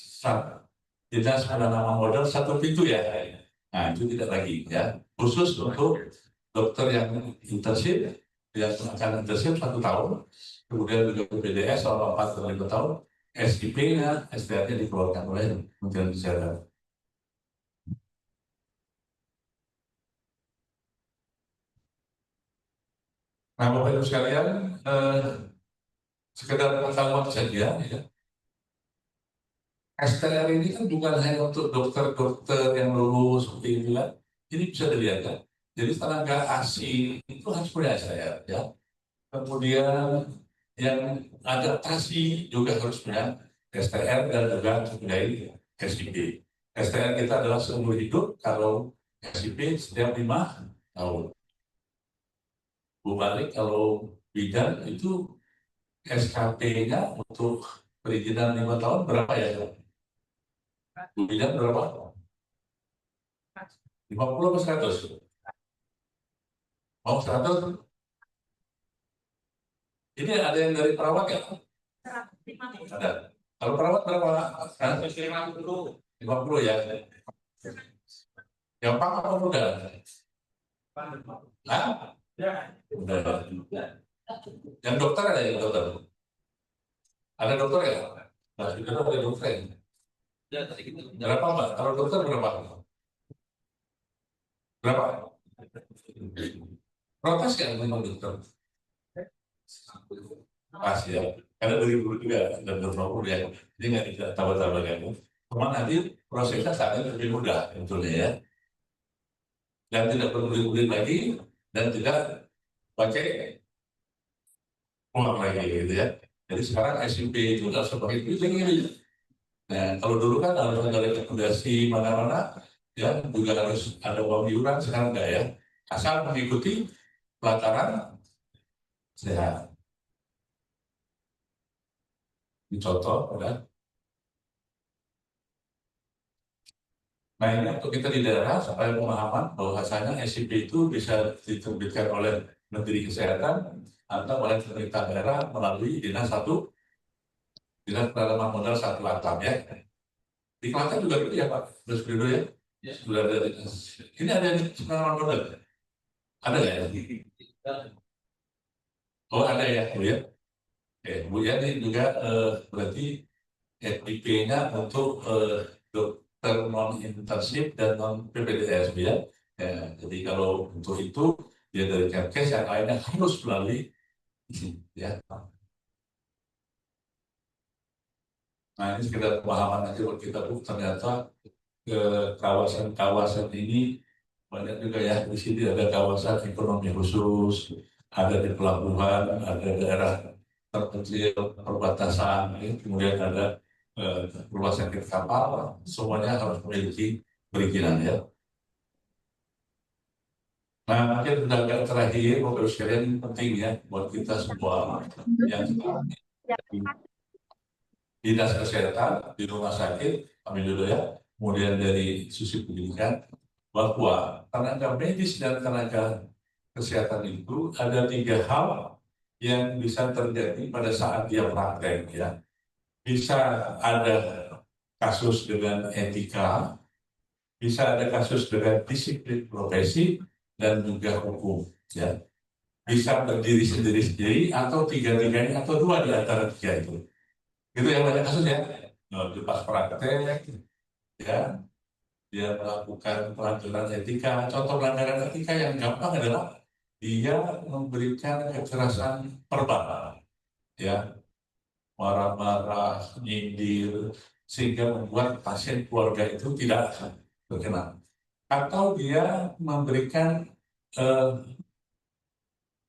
penanaman modal satu pintu ya. Nah, itu tidak lagi ya. Khusus untuk dokter yang internship, yang akan internship 1 tahun, kemudian juga PPDS selama 4 atau 5 tahun, SIP-nya, STR-nya dikeluarkan oleh Kementerian Kesehatan. Nah, Bapak Ibu sekalian, sekedar pengetahuan saja ya. STR ini kan bukan hanya untuk dokter-dokter yang lulus seperti itu kan. Ini bisa dilihat kan. Jadi tenaga asing itu harus punya STR ya. Kemudian yang adaptasi juga harus punya STR dan juga mempunyai SIP. STR kita adalah seumur hidup, kalau SIP setiap 5 tahun. Bu balik kalau bidan itu SKP-nya untuk perizinan 5 tahun berapa ya? Bu bidan berapa? 50 atau 100? Mau 100? Ini ada yang dari perawat ya? Ada. Kalau perawat berapa? 150. 50 ya? Yang pang apa muda? Hah? Udah. Yang dokter ada yang dokter? Ada dokter ya? Nah, juga ada dokter ya? Berapa Mbak? Kalau dokter berapa? Berapa? Protes kan memang dokter? Pas ya. Karena dari dulu juga dan berproses ya. Jadi nggak bisa tambah-tambah kan. Cuma nanti prosesnya sangat lebih mudah sebetulnya ya. Dan tidak perlu diulik lagi dan tidak pakai ulang lagi gitu ya. Jadi sekarang SUP itu nggak seperti itu lagi. Nah, kalau dulu kan harus ada rekomendasi mana-mana, ya juga harus ada uang iuran, sekarang enggak ya. Asal mengikuti pelataran sehat. Ini contoh, ya. Nah ini untuk kita di daerah supaya pemahaman bahwasanya SIP itu bisa diterbitkan oleh Menteri Kesehatan atau oleh pemerintah daerah melalui Dinas Penanaman Modal satu Batam ya. Di Klaten juga gitu ya Pak, terus dulu ya. Sudah ada ini ada penanaman modal. Ada nggak ya? Oh ada ya, Bu ya. Bu ya ini juga berarti IP-nya untuk dokter non internship dan non PPDS Bu ya. Jadi kalau untuk itu dia dari Kemkes yang lainnya harus melalui ya. Nah ini sekedar pemahaman aja buat kita Bu. Ternyata ke kawasan-kawasan ini banyak juga ya, di sini ada kawasan ekonomi khusus, ada di pelabuhan, ada daerah terpencil, perbatasan, ya. Kemudian ada rumah sakit kapal, semuanya harus memiliki perizinan ya. Nah, mungkin sudah agak terakhir, Bapak sekalian ini penting ya buat kita semua yang di dinas kesehatan, di rumah sakit, kami dulu ya, kemudian dari sisi pendidikan, bahwa tenaga medis dan tenaga kesehatan itu ada 3 hal yang bisa terjadi pada saat dia praktek ya. Bisa ada kasus dengan etika, bisa ada kasus dengan disiplin profesi dan juga hukum ya. Bisa berdiri sendiri-sendiri atau tiga-tiganya atau 2 di antara 3 itu. Itu yang banyak kasus ya. Nah, di pas praktek ya dia melakukan pelanggaran etika. Contoh pelanggaran etika yang gampang adalah dia memberikan kekerasan verbal, ya, marah-marah, nyindir, sehingga membuat pasien keluarga itu tidak berkenan. Atau dia memberikan eh,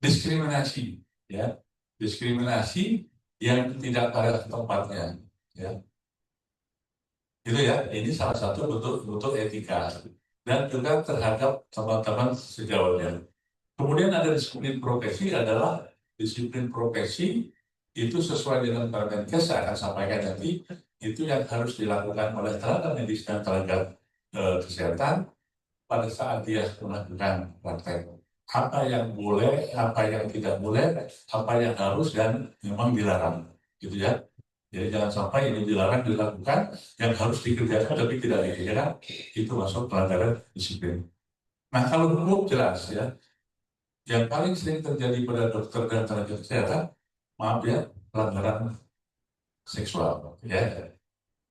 diskriminasi, ya, diskriminasi yang tidak pada tempatnya, ya. Itu ya, ini salah satu bentuk etika dan juga terhadap teman-teman sejauhnya. Kemudian ada disiplin profesi adalah disiplin profesi itu sesuai dengan Permenkes saya akan sampaikan nanti itu yang harus dilakukan oleh tenaga medis dan tenaga kesehatan pada saat dia melakukan praktek. Apa yang boleh, apa yang tidak boleh, apa yang harus dan memang dilarang, gitu ya. Jadi jangan sampai ini dilarang dilakukan, yang harus dikerjakan tapi tidak dikerjakan, itu masuk pelanggaran disiplin. Nah kalau hukum jelas ya, yang paling sering terjadi pada dokter dan tenaga kesehatan, maaf ya, pelanggaran seksual, ya,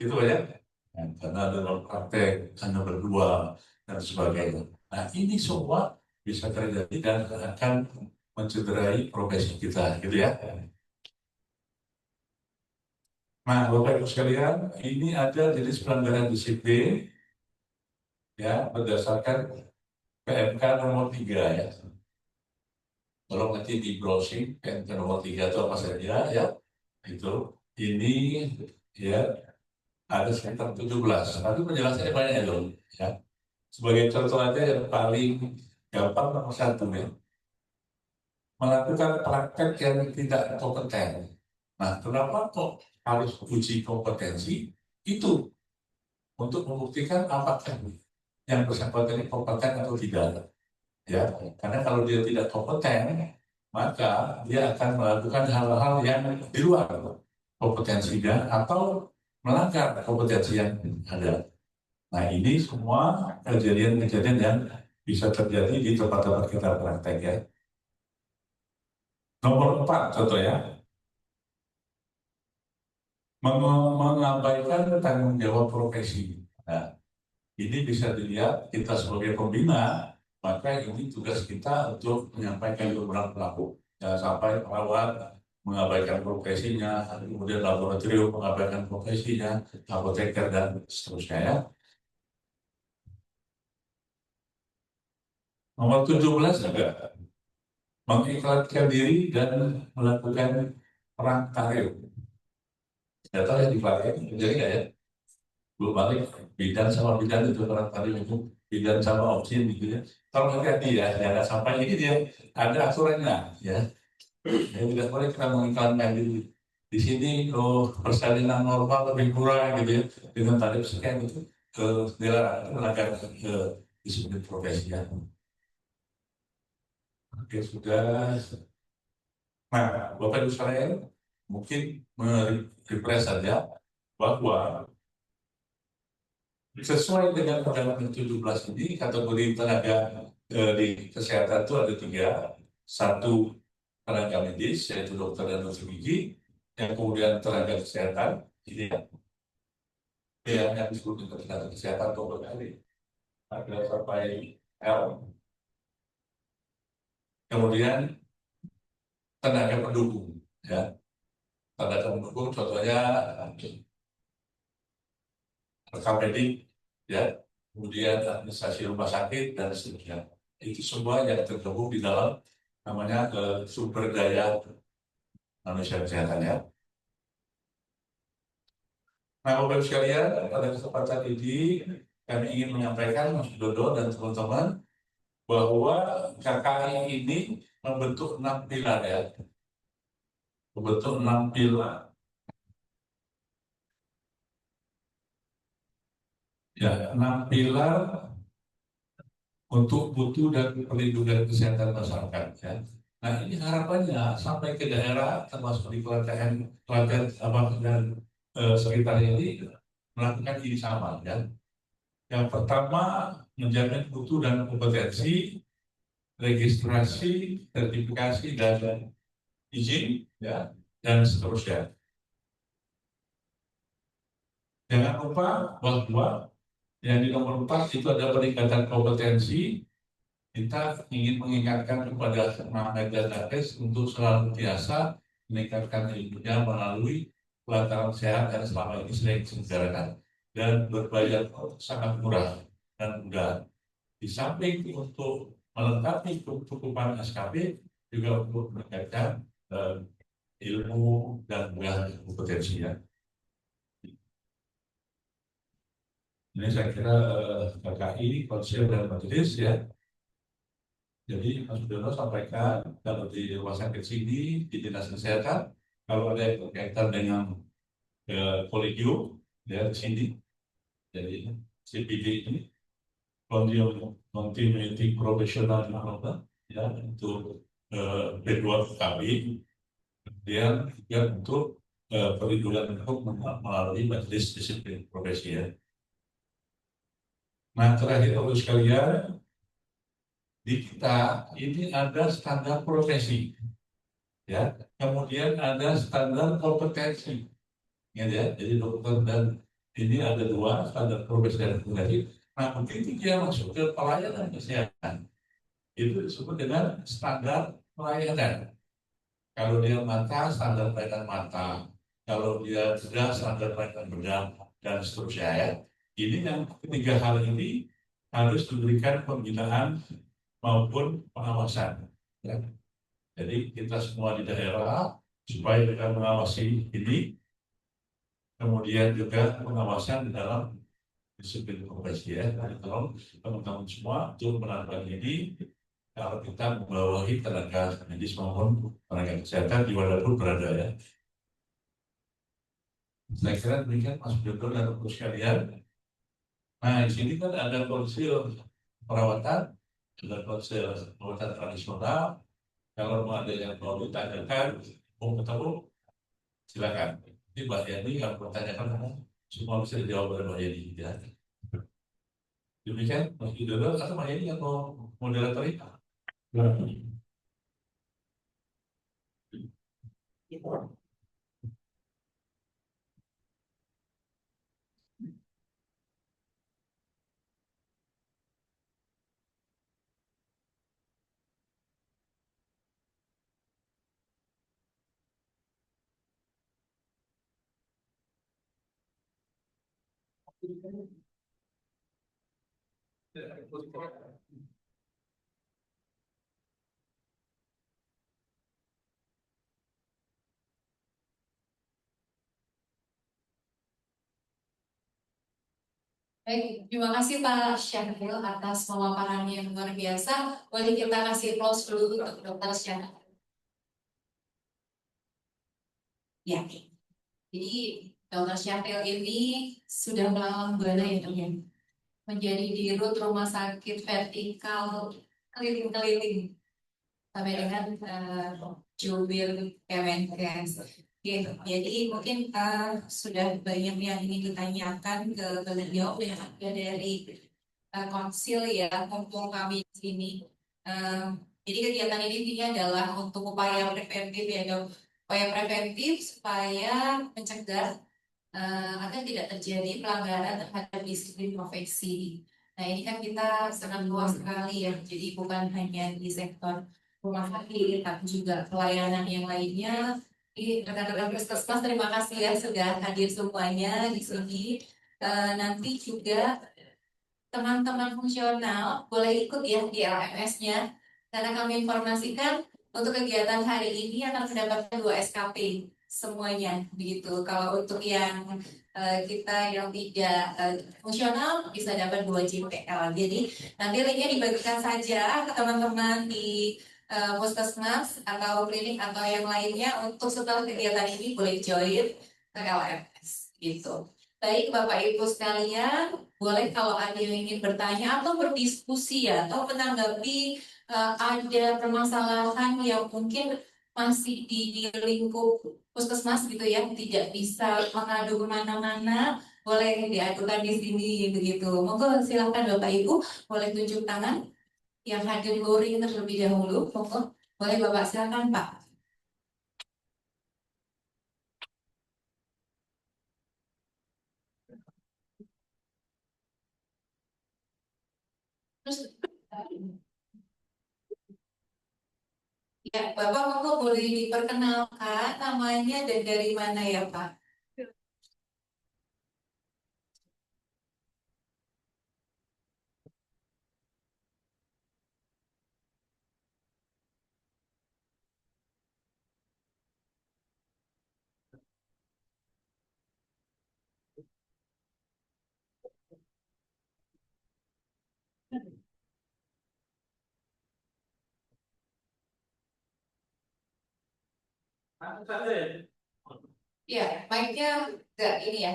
itu ya, karena dalam praktek, karena berdua dan sebagainya. Nah ini semua bisa terjadi dan akan mencederai profesi kita, gitu ya. Nah, Bapak Ibu sekalian, ini ada jenis pelanggaran disiplin ya berdasarkan PMK nomor 3 ya. Kalau nanti di browsing PMK nomor 3 itu apa saja ya. Itu ini ya ada sekitar 17. Tapi penjelasannya banyak ya loh ya. Sebagai contoh aja yang paling gampang nomor 1 ya. Melakukan praktek yang tidak kompeten. Nah, kenapa kok harus uji kompetensi? Itu untuk membuktikan apakah yang bersangkutan ini kompeten atau tidak. Ya, karena kalau dia tidak kompeten, maka dia akan melakukan hal-hal yang di luar kompetensinya atau melanggar kompetensi yang ada. Nah, ini semua kejadian-kejadian yang bisa terjadi di tempat-tempat kita praktek ya. Nomor 4 contoh ya. mengabaikan tanggung jawab profesi. Nah, ini bisa dilihat kita sebagai pembina, maka ini tugas kita untuk menyampaikan beberapa pelaku. Jangan sampai perawat mengabaikan profesinya, kemudian laboratorium mengabaikan profesinya, apoteker dan seterusnya ya. Nomor 17 juga mengiklankan diri dan melakukan perang karir. Data yang dipakai jadi nggak ya? Belum balik bidan sama bidan itu orang tadi itu bidan sama opsi gitu ya. Kalau hati-hati ya, jangan sampai ini dia ada aturannya ya. Yang tidak boleh kita mengiklankan di sini persalinan normal lebih kurang gitu ya dengan tarif sekian itu ke dilarang melanggar ke disiplin profesi ya. Oke sudah. Nah, Bapak Ibu sekalian mungkin merefresh saja bahwa sesuai dengan Undang-Undang 17 ini kategori tenaga di kesehatan itu ada 3. Satu, tenaga medis yaitu dokter dan dokter gigi, yang kemudian tenaga kesehatan ini yang disebut dengan tenaga kesehatan atau berkali ada sampai L. Kemudian tenaga pendukung ya, tenaga pendukung contohnya rekam medik ya, kemudian administrasi rumah sakit dan seterusnya. Itu semua yang tergabung di dalam namanya sumber daya manusia kesehatan ya. Nah, Bapak Ibu sekalian, pada kesempatan ini kami ingin menyampaikan Mas Dodo dan teman-teman bahwa KKI ini membentuk 6 pilar ya. Membentuk 6 pilar. Ya, 6 pilar untuk mutu dan perlindungan kesehatan masyarakat ya. Nah, ini harapannya sampai ke daerah termasuk di Klaten dan sekitar ini melakukan ini sama ya. Yang pertama menjamin mutu dan kompetensi, registrasi, sertifikasi dan izin ya dan seterusnya. Jangan lupa bahwa yang di nomor 4 itu ada peningkatan kompetensi. Kita ingin mengingatkan kepada Muhammad dan Nakes untuk selalu biasa meningkatkan ilmunya melalui pelatihan sehat yang selama ini sering diselenggarakan dan berbayar sangat murah dan mudah. Di samping untuk melengkapi kecukupan SKP juga untuk meningkatkan ilmu dan kompetensinya. Ini saya kira KKI, konsep dan majelis ya. Jadi Mas Sudono sampaikan kalau di rumah sakit sini di dinas kesehatan kalau ada yang berkaitan dengan kolegium ya di sini. Jadi CPD ini Continuity Professional Development ya untuk B2 KB kemudian juga untuk perlindungan hukum melalui majelis disiplin profesi ya. Nah terakhir Bapak sekalian di kita ini ada standar profesi ya, kemudian ada standar kompetensi ya, jadi dokter dan ini ada 2 standar profesi dan kompetensi. Nah begitu dia masuk ke pelayanan kesehatan itu disebut dengan standar pelayanan. Kalau dia mata, standar pelayanan mata, kalau dia bedah, standar pelayanan bedah dan seterusnya ya. Ini yang 3 hal ini harus diberikan pembinaan maupun pengawasan. Ya. Jadi kita semua di daerah supaya kita mengawasi ini, kemudian juga pengawasan di dalam disiplin profesi ya. Tolong teman-teman semua untuk melakukan ini kalau kita membawahi tenaga medis maupun tenaga kesehatan dimanapun berada ya. Saya kira demikian Mas Dodo dan Bapak sekalian. Nah di sini kan ada konsil perawatan, ada konsil perawatan tradisional. Kalau ada yang mau ditanyakan, mau ketemu, silakan. Ini Mbak Yani yang bertanyakan, semua bisa dijawab oleh Mbak Yani. Ya. Demikian, Mas Dodo atau Mbak Yani yang mau moderator ini?
Baik, terima kasih Pak Syahril atas pemaparannya yang luar biasa. Boleh kita kasih applause dulu untuk Dr. Syahril. Ya, jadi Dr. Syahril ini sudah melawan buana ya dok ya, menjadi dirut rumah sakit vertikal keliling-keliling sampai dengan jubir Kemenkes. Oke, jadi mungkin sudah banyak yang ingin ditanyakan ke beliau yang ada dari konsil ya, mumpung kami di sini. Jadi kegiatan ini intinya adalah untuk upaya preventif ya dok, upaya preventif supaya mencegah agar tidak terjadi pelanggaran terhadap disiplin profesi. Nah ini kan kita sangat luas sekali ya, jadi bukan hanya di sektor rumah sakit, tapi juga pelayanan yang lainnya. Ini rekan-rekan puskesmas terima kasih ya sudah hadir semuanya di sini. Nanti juga teman-teman fungsional boleh ikut ya di LMS-nya, karena kami informasikan untuk kegiatan hari ini akan mendapatkan 2 SKP semuanya begitu. Kalau untuk yang kita yang tidak fungsional bisa dapat 2 JPL. Jadi nanti linknya dibagikan saja ke teman-teman di puskesmas atau klinik atau yang lainnya untuk setelah kegiatan ini boleh join ke LMS gitu. Baik Bapak Ibu sekalian, boleh kalau ada yang ingin bertanya atau berdiskusi ya, atau menanggapi ada permasalahan yang mungkin masih di lingkup puskesmas gitu ya, tidak bisa mengadu kemana-mana, boleh diadukan di sini begitu. Monggo silakan Bapak Ibu, boleh tunjuk tangan yang hadir luring terlebih dahulu. Monggo, boleh Bapak silakan Pak. Terus ya, Bapak monggo boleh diperkenalkan namanya dan dari mana ya Pak? Ya, mic-nya enggak ini ya.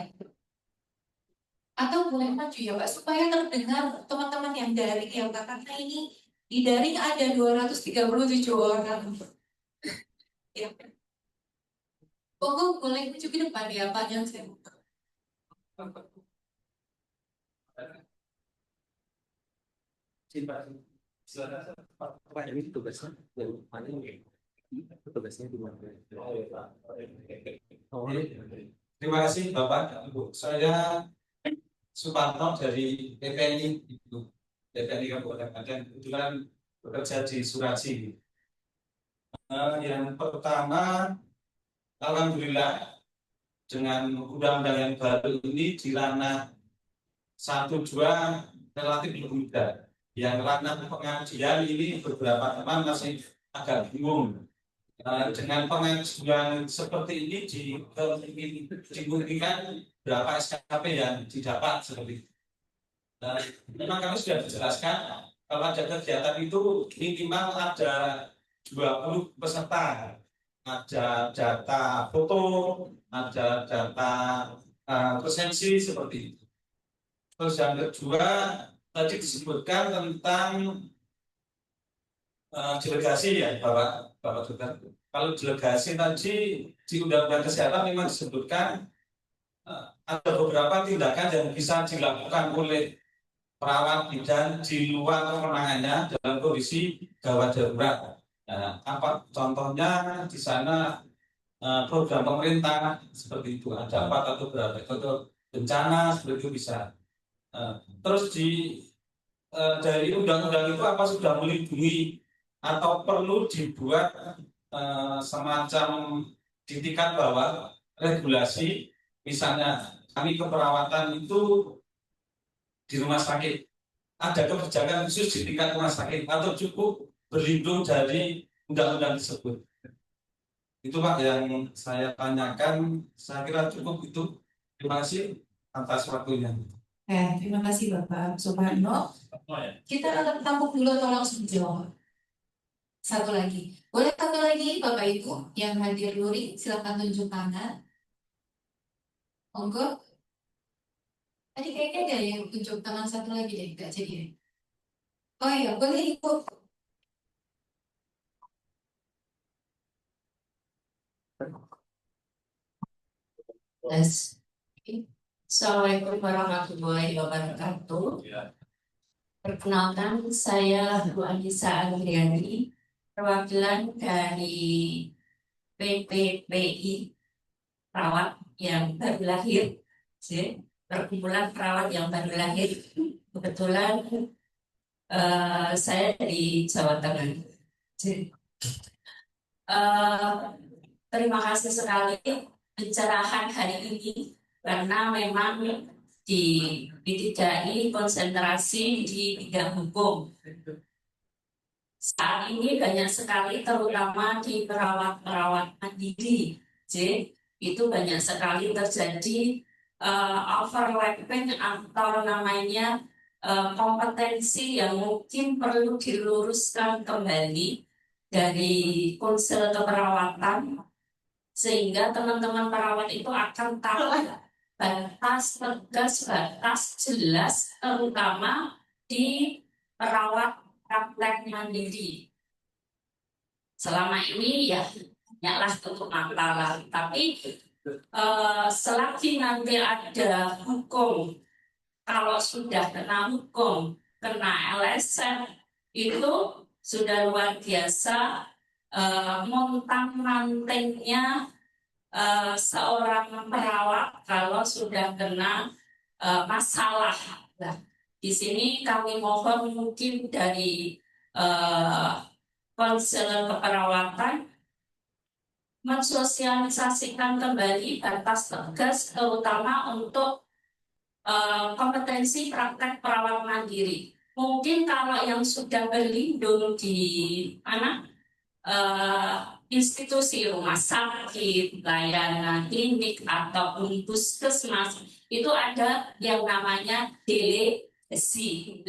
Atau boleh maju ya Pak, supaya terdengar teman-teman yang daring ya Pak, karena ini di daring ada 237 orang. Ya. Monggo boleh maju ke depan ya Pak, yang saya buka.
Ini tugasnya dari mana ini? Tugasnya di mana?
Terima kasih Bapak Ibu. Saya Suparno dari PPNI Ibu. PPNI Kabupaten Klaten, kebetulan bekerja di Suraji. Yang pertama, alhamdulillah dengan undang-undang yang baru ini di ranah 1-2 relatif lebih mudah. Yang ranah pengajian ini beberapa teman masih agak bingung. Dengan pengajuan seperti ini dimungkinkan berapa SKP yang didapat seperti itu. Memang kami sudah dijelaskan kalau ada kegiatan itu minimal ada 20 peserta, ada data foto, ada data presensi seperti itu. Terus yang kedua tadi disebutkan tentang delegasi ya Bapak Dokter. Kalau delegasi tadi di Undang-Undang Kesehatan memang disebutkan ada beberapa tindakan yang bisa dilakukan oleh perawat bidan di luar kewenangannya dalam kondisi gawat darurat. Nah, apa contohnya di sana program pemerintah seperti itu ada 4 atau berapa itu bencana seperti itu bisa. Terus dari undang-undang itu apa sudah melindungi atau perlu dibuat semacam di tingkat bawah regulasi, misalnya kami keperawatan itu di rumah sakit? Ada kebijakan khusus di tingkat rumah sakit atau cukup berlindung dari undang-undang tersebut? Itu Pak yang saya tanyakan, saya kira cukup itu. Terima kasih atas waktunya.
Terima kasih Bapak Suparno. Kita tampuk dulu atau langsung jawab? Satu lagi. Boleh satu lagi Bapak Ibu yang hadir luring, silakan tunjuk tangan. Monggo. Tadi kayaknya ada yang tunjuk tangan satu lagi deh, nggak jadi deh. Oh iya, boleh Ibu. Yes. Assalamualaikum warahmatullahi wabarakatuh. Perkenalkan, saya Bu Anissa Andriani, perwakilan dari PPPI Perawat yang baru lahir, perkumpulan perawat yang baru lahir. Kebetulan saya dari Jawa Tengah. Terima kasih sekali pencerahan hari ini karena memang di DKI konsentrasi di bidang hukum. Saat ini banyak sekali terutama di perawat-perawat mandiri, itu banyak sekali terjadi overlapping atau namanya kompetensi yang mungkin perlu diluruskan kembali dari konsel keperawatan sehingga teman-teman perawat itu akan tahu batas tegas, batas jelas terutama di perawat praktek mandiri. Selama ini ya banyaklah tutup mata, tapi selagi nanti ada hukum, kalau sudah kena hukum, kena LSM, itu sudah luar biasa montang-mantingnya seorang perawat kalau sudah kena masalah. Nah, di sini kami mohon mungkin dari konselor keperawatan mensosialisasikan kembali batas tegas terutama untuk kompetensi praktek perawat mandiri. Mungkin kalau yang sudah berlindung di institusi rumah sakit, layanan klinik ataupun puskesmas itu ada yang namanya delegasi.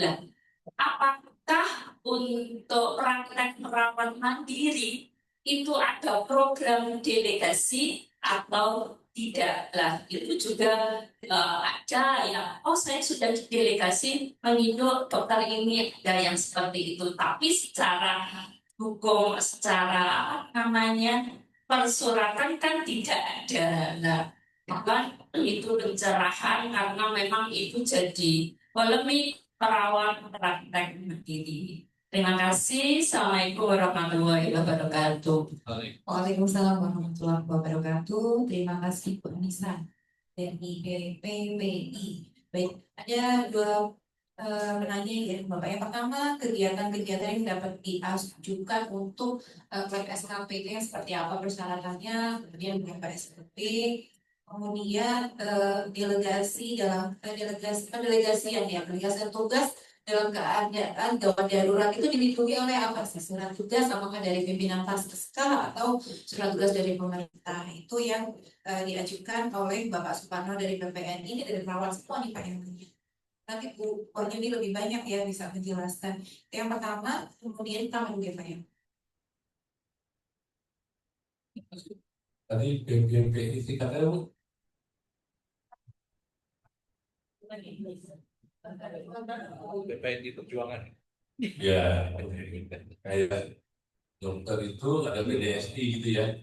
Apakah untuk praktek perawat mandiri itu ada program delegasi atau tidak lah? Itu juga ada ya. Oh, saya sudah delegasi menginduk dokter ini, ada yang seperti itu. Tapi secara hukum, secara namanya persuratan kan tidak ada. Nah, itu pencerahan karena memang itu jadi polemik perawat praktek mandiri. Terima kasih. Assalamualaikum warahmatullahi wabarakatuh. Waalaikumsalam warahmatullahi wabarakatuh. Terima kasih Bu Anissa dari PPPI. Baik, ada dua penanya ya Bapak. Yang pertama, kegiatan-kegiatan yang dapat diajukan untuk SKPD seperti apa persyaratannya, kemudian berapa SKP, kemudian delegasi tugas dalam keadaan gawat darurat itu dilindungi oleh apa sih? Surat tugas apakah dari pimpinan Paskah atau surat tugas dari pemerintah? Itu yang diajukan oleh Bapak Suparno dari PPNI, ini dari perawat semua nih Pak yang punya. Nanti Bu ini lebih banyak ya bisa menjelaskan. Yang pertama, kemudian kita menunggu Pak ya.
Tadi PPNI tingkatnya Bu?
BPNI Perjuangan.
Ya, kayak dokter itu ada PDSI gitu ya.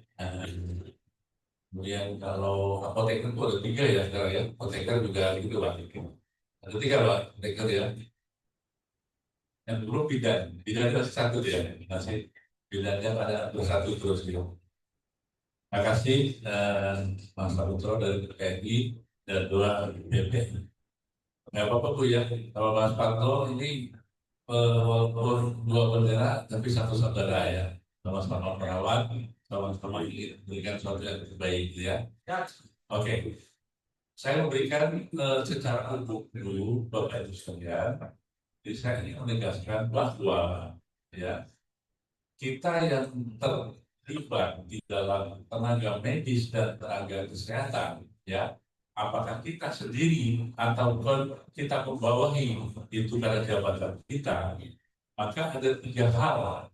Kemudian kalau apoteker itu ada 3 ya sekarang ya. Apoteker juga gitu Pak. Ada 3 Pak, apoteker ya. Yang dulu bidan itu 1 ya. Masih bidannya pada 1 terus gitu. Terima kasih Mas Putro dari PPNI dan 2 BP. Nggak apa-apa Bu ya, kalau Mas Parto ini walaupun 2 bendera tapi 1 saudara ya, sama-sama perawat, sama-sama ingin memberikan sesuatu yang terbaik ya. Oke. saya memberikan secara umum dulu Bapak Ibu sekalian. Jadi saya ingin menegaskan bahwa ya kita yang terlibat di dalam tenaga medis dan tenaga kesehatan, ya apakah kita sendiri ataupun kita membawahi itu karena jabatan kita, maka ada 3 hal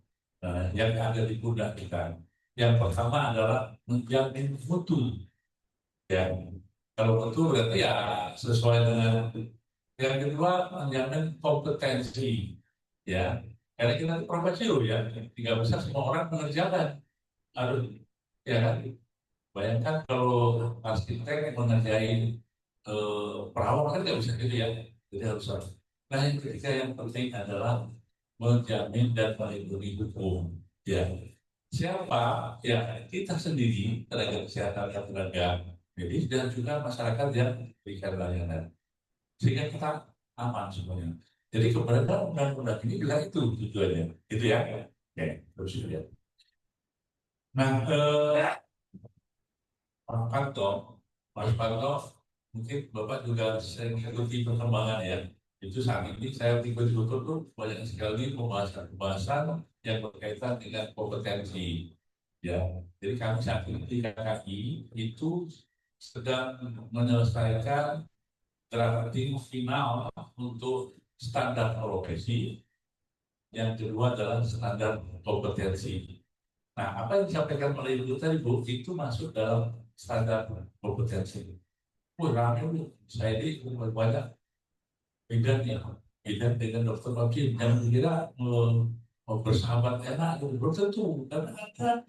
yang ada di pundak kita. Yang pertama adalah menjamin mutu. Ya, kalau mutu berarti ya sesuai dengan. Yang kedua menjamin kompetensi. Ya, karena kita itu profesi loh ya, tidak bisa semua orang mengerjakan. Harus, ya kan? Bayangkan kalau arsitek mengerjain perawat kan nggak bisa gitu ya. Jadi harus. Nah yang ketiga yang penting adalah menjamin dan melindungi hukum. Ya, siapa? Ya kita sendiri tenaga kesehatan dan tenaga medis dan juga masyarakat yang berikan layanan. Sehingga kita aman semuanya. Jadi keberadaan undang-undang ini juga itu tujuannya, gitu ya. Oke, terus lihat. Nah, Mas Panto, mungkin Bapak juga sering mengikuti perkembangan ya. Itu saat ini saya tiba-tiba tuh banyak sekali pembahasan yang berkaitan dengan kompetensi. Ya, jadi kami saat ini di KKI itu sedang menyelesaikan drafting final untuk standar profesi. Yang kedua adalah standar kompetensi. Nah, apa yang disampaikan oleh Ibu tadi, Bu, itu masuk dalam standar kompetensi. Rame, Bu. Saya ini banyak bidang dengan dokter Babin yang kira bersahabat enak, belum tentu. Karena ada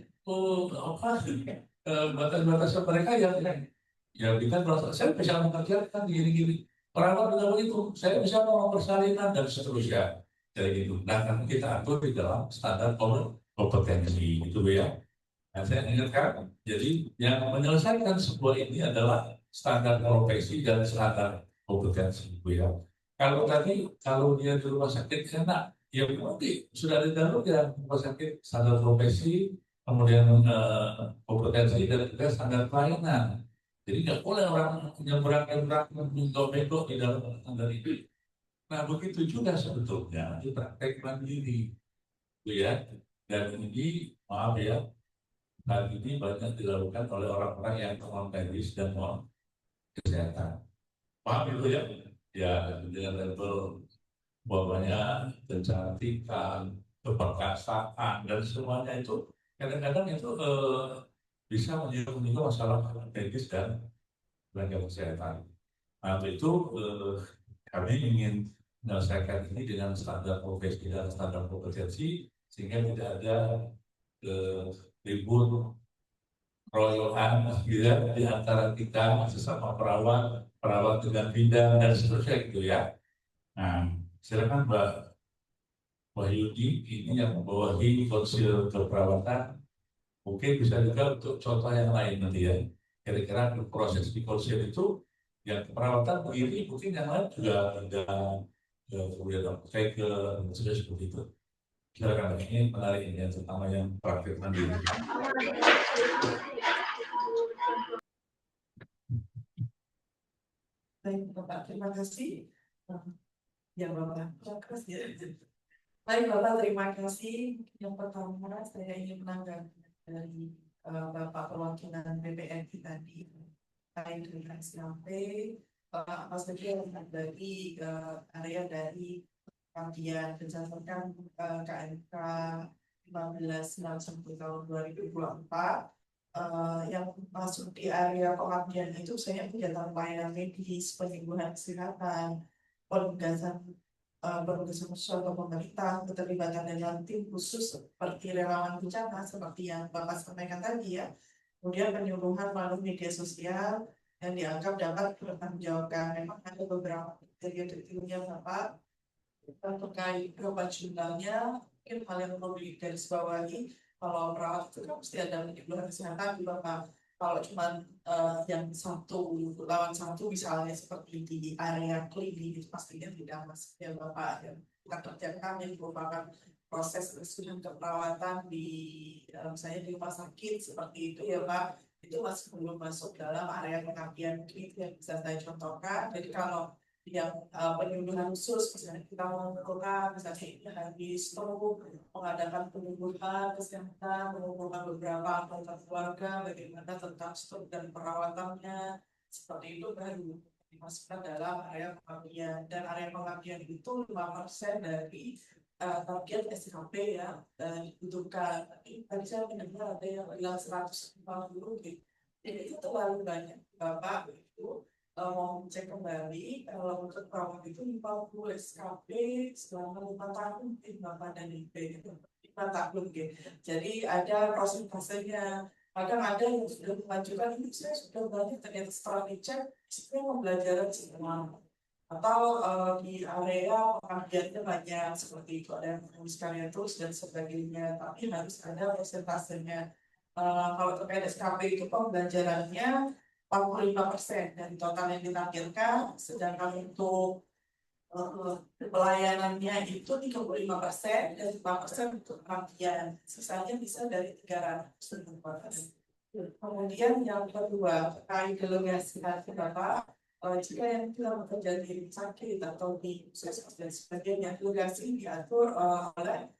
batas-batas mereka yang ya kita merasa saya bisa mengerjakan gini-gini. Perawat juga begitu, saya bisa mau persalinan dan seterusnya. Jadi gitu. Nah, kan kita atur di dalam standar kompetensi itu ya. Nah, saya ingatkan, jadi yang menyelesaikan sebuah ini adalah standar profesi dan standar kompetensi itu ya. Kalau tadi, kalau dia di rumah sakit enak, ya berarti sudah ada jalur ya rumah sakit standar profesi, kemudian kompetensi dan juga standar pelayanan. Jadi nggak boleh orang nyebrang-nyebrang bengkok-bengkok di dalam standar itu. Nah begitu juga sebetulnya di praktek mandiri, ya. Dan ini maaf ya, hal ini banyak dilakukan oleh orang-orang yang non medis dan non kesehatan. Paham itu ya? Ya dengan level bawahnya kecantikan, keperkasaan dan semuanya itu kadang-kadang itu bisa menyinggung masalah medis dan tenaga kesehatan. Nah itu kami ingin menyelesaikan ini dengan standar profesi dan standar kompetensi sehingga tidak ada ribut royoan gitu ya, di antara kita sesama perawat, perawat dengan bidang dan seterusnya gitu ya. Nah, silakan Mbak Wahyudi ini yang membawahi konsil keperawatan, mungkin bisa juga untuk contoh yang lain nanti ya. Kira-kira proses di konsil itu yang keperawatan begini, mungkin yang lain juga ada kemudian pakai ke sudah seperti itu. Silakan, ini menarik ini yang terutama yang praktik mandiri.
Baik, Bapak, terima kasih. Ya, Bapak, terima kasih. Baik, Bapak, terima kasih. Yang pertama, saya ingin menanggapi dari Bapak perwakilan BPNI tadi terkait dengan SLP, apa saja yang dari area dari kajian berdasarkan KMK 1591 tahun 2024. Yang masuk di area pengabdian itu saya kegiatan pelayanan medis, penyembuhan kesehatan, penugasan khusus atau pemerintah, keterlibatan dengan tim khusus seperti relawan bencana seperti yang Bapak sampaikan tadi ya. Kemudian penyuluhan melalui media sosial yang dianggap dapat bertanggungjawabkan. Memang ada beberapa kriteria Bapak terkait berapa jumlahnya, mungkin hal yang perlu digarisbawahi. Kalau perawat itu kan mesti ada penyuluhan kesehatan di Bapak. Kalau cuma yang satu lawan satu misalnya seperti di area klinik itu pastinya tidak masuk ya Bapak. Bukan kerja kami merupakan proses kesulitan keperawatan di misalnya di rumah sakit seperti itu ya Pak. itu masih belum masuk dalam area pengabdian itu yang bisa saya contohkan. Jadi kalau yang penyuluhan khusus, misalnya kita mengumpulkan, misalnya ini habis stroke, mengadakan penyuluhan kesehatan, mengumpulkan beberapa anggota keluarga, bagaimana tentang stroke dan perawatannya, seperti itu baru dimasukkan dalam area pengabdian. Dan area pengabdian itu 5% dari target SHP ya, dibutuhkan. Tapi tadi saya mendengar ada yang bilang 150 gitu. Jadi itu terlalu banyak. Bapak itu mau cek kembali kalau untuk perawat itu 50 SKP selama 5 tahun Bapak dan IP itu 5 tahun gitu. Jadi ada prosentasenya. Kadang ada yang sudah mengajukan ini saya sudah banyak ternyata setelah dicek itu pembelajaran semua atau di area pengabdiannya banyak seperti itu ada yang menulis karya terus dan sebagainya, tapi harus ada persentasenya. Kalau terkait SKP itu pembelajarannya 45% dari total yang ditampilkan, sedangkan untuk pelayanannya itu 35% dan 5% untuk pengabdian, sisanya bisa dari 300. Kemudian yang kedua terkait delegasi hati Bapak, jika yang kita bekerja di rumah sakit atau di puskesmas dan sebagainya, delegasi diatur oleh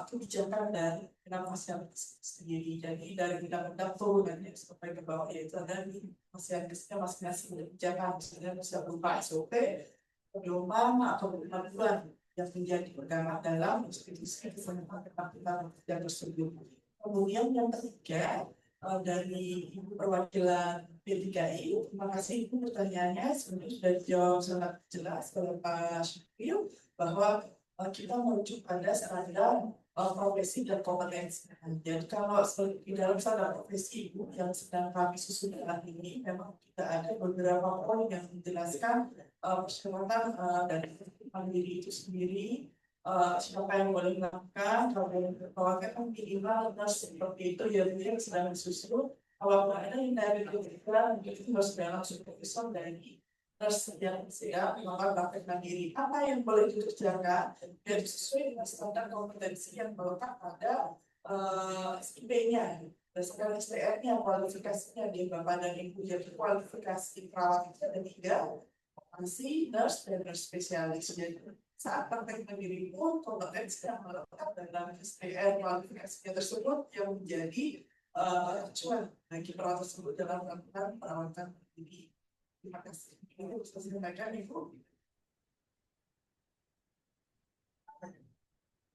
kebijakan dari masyarakat sendiri. Jadi dari undang-undang turunannya sampai ke bawah yaitu ada di masyarakatnya masing-masing kebijakan, misalnya bisa berupa SOP, pedoman atau panduan yang menjadi pegangan dalam institusi kesehatan kita tersebut. Kemudian yang ketiga dari Ibu Perwakilan P3I, terima kasih Ibu pertanyaannya, sebenarnya sudah dijawab sangat jelas oleh Pak Syafil bahwa kita merujuk pada standar profesi dan kompetensi. Jadi kalau di dalam standar profesi Ibu yang sedang kami susun saat ini, memang kita ada beberapa poin yang menjelaskan persyaratan dari mandiri itu sendiri. Siapa yang boleh melakukan, kalau kan minimal seperti itu ya yang sedang disusun. Kalau ada yang dari kementerian itu harus dalam supervisor dari yang siap melakukan praktek mandiri. Apa yang boleh dikerjakan dan sesuai dengan standar kompetensi yang melekat pada SIP-nya. Berdasarkan STR-nya, kualifikasinya di Bapak dan Ibu, jadi kualifikasi perawat itu ada 3, farmasi, nurse, dan nurse spesialis. Jadi saat praktek mandiri pun kompetensi yang melekat dalam SPR kualifikasinya tersebut yang menjadi acuan bagi perawat tersebut dalam melakukan perawatan mandiri. Terima kasih. Ini bisa disampaikan Ibu.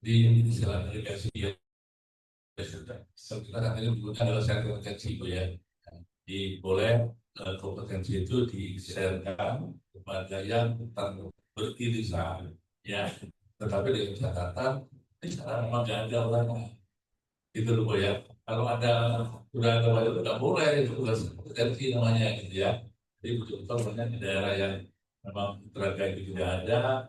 Di istilah delegasi ya sudah. Kita katanya menggunakan adalah share kompetensi Bu ya. Jadi boleh kompetensi itu di-sharekan kepada yang beririsan ya, tetapi dengan catatan di sana memang nggak ada orangnya itu loh Bu ya. Kalau ada udah ada banyak tidak boleh itu kompetensi namanya gitu ya. Jadi betul-betul banyak di daerah yang memang tenaga itu tidak ada.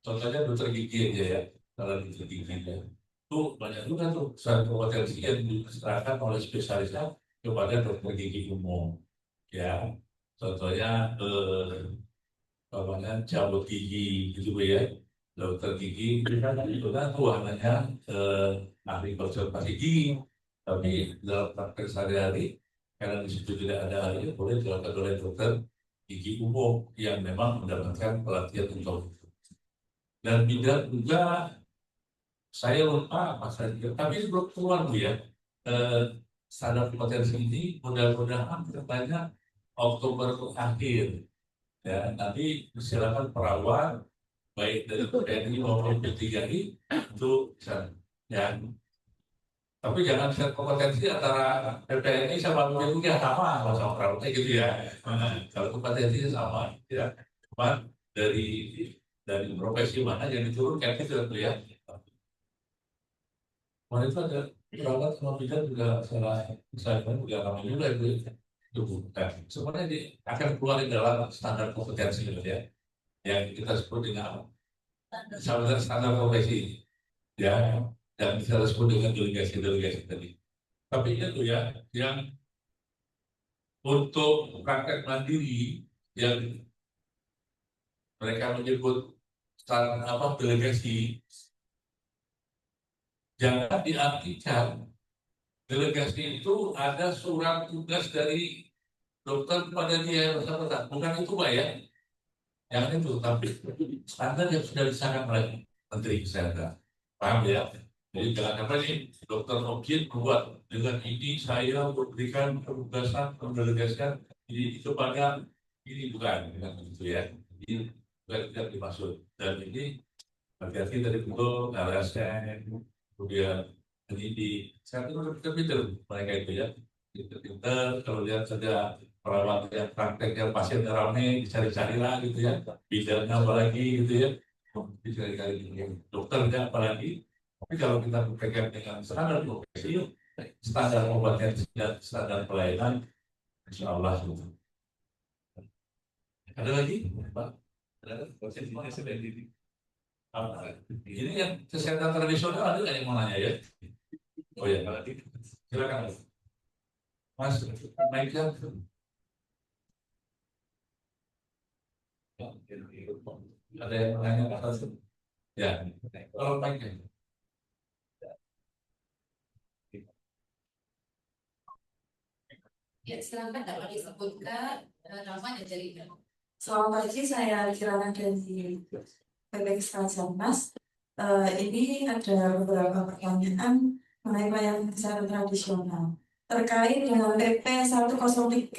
Contohnya dokter gigi aja ya, kalau dokter gigi ya. Itu banyak juga tuh soal kompetensi yang diserahkan oleh spesialisnya kepada dokter gigi umum. Ya, contohnya cabut gigi gitu ya, dokter gigi itu kan tuh namanya ahli konsultasi gigi, tapi dalam praktek sehari-hari karena di situ tidak ada ahli boleh dilakukan oleh dokter gigi umum yang memang mendapatkan pelatihan untuk itu. Dan tidak juga saya lupa apa saja, tapi belum keluar Bu ya. Standar kompetensi ini mudah-mudahan banyak Oktober akhir ya, nanti silakan perawat baik dari TNI maupun P3I itu bisa ya, tapi jangan share kompetensi antara TNI sama P3I sama perawatnya gitu ya. Kalau kompetensinya sama ya, cuma dari profesi mana yang diturunkan gitu ya. Kemarin itu ada perawat sama bidan juga salah juga kami juga itu. Nah, sebenarnya akan keluar di dalam standar kompetensi gitu ya, yang kita sebut dengan standar profesi ya, yang kita sebut dengan delegasi tadi. Tapi itu ya, yang untuk praktek mandiri yang mereka menyebut delegasi, jangan diartikan Delegasi itu ada surat tugas dari dokter kepada dia yang bersangkutan. Bukan itu Pak ya? Jangan itu, tapi standar yang sudah disahkan oleh Menteri Kesehatan. Paham ya? Jadi jangan apa nih, dokter Okin buat dengan ini saya memberikan penugasan, mendelegasikan ini kepada ini bukan begitu ya. Ini bukan tidak dimaksud. Dan ini hati-hati dari betul LSM, kemudian pendidik. Saya itu udah pinter mereka itu ya. Pinter, kalau lihat saja perawat yang prakteknya pasien rame dicari-cari lah gitu ya, bidannya apalagi gitu ya, dicari-cari dokternya apalagi. Tapi kalau kita berpegang dengan standar profesi, standar obatnya dan standar pelayanan, insya Allah gitu. Ada lagi Pak? Ada posisinya seperti ini. Ini yang kesehatan tradisional ada nggak yang mau nanya ya? Oh ya, silakan Mas, naikkan. Ada yang menanya atas? Ya, kalau naikkan.
Ya, silakan dapat disebutkan nama dan jaringan.
Selamat pagi, saya Kirana dari PPK Mas. Ini ada beberapa pertanyaan mengenai pelayanan kesehatan tradisional terkait dengan PP 103/2014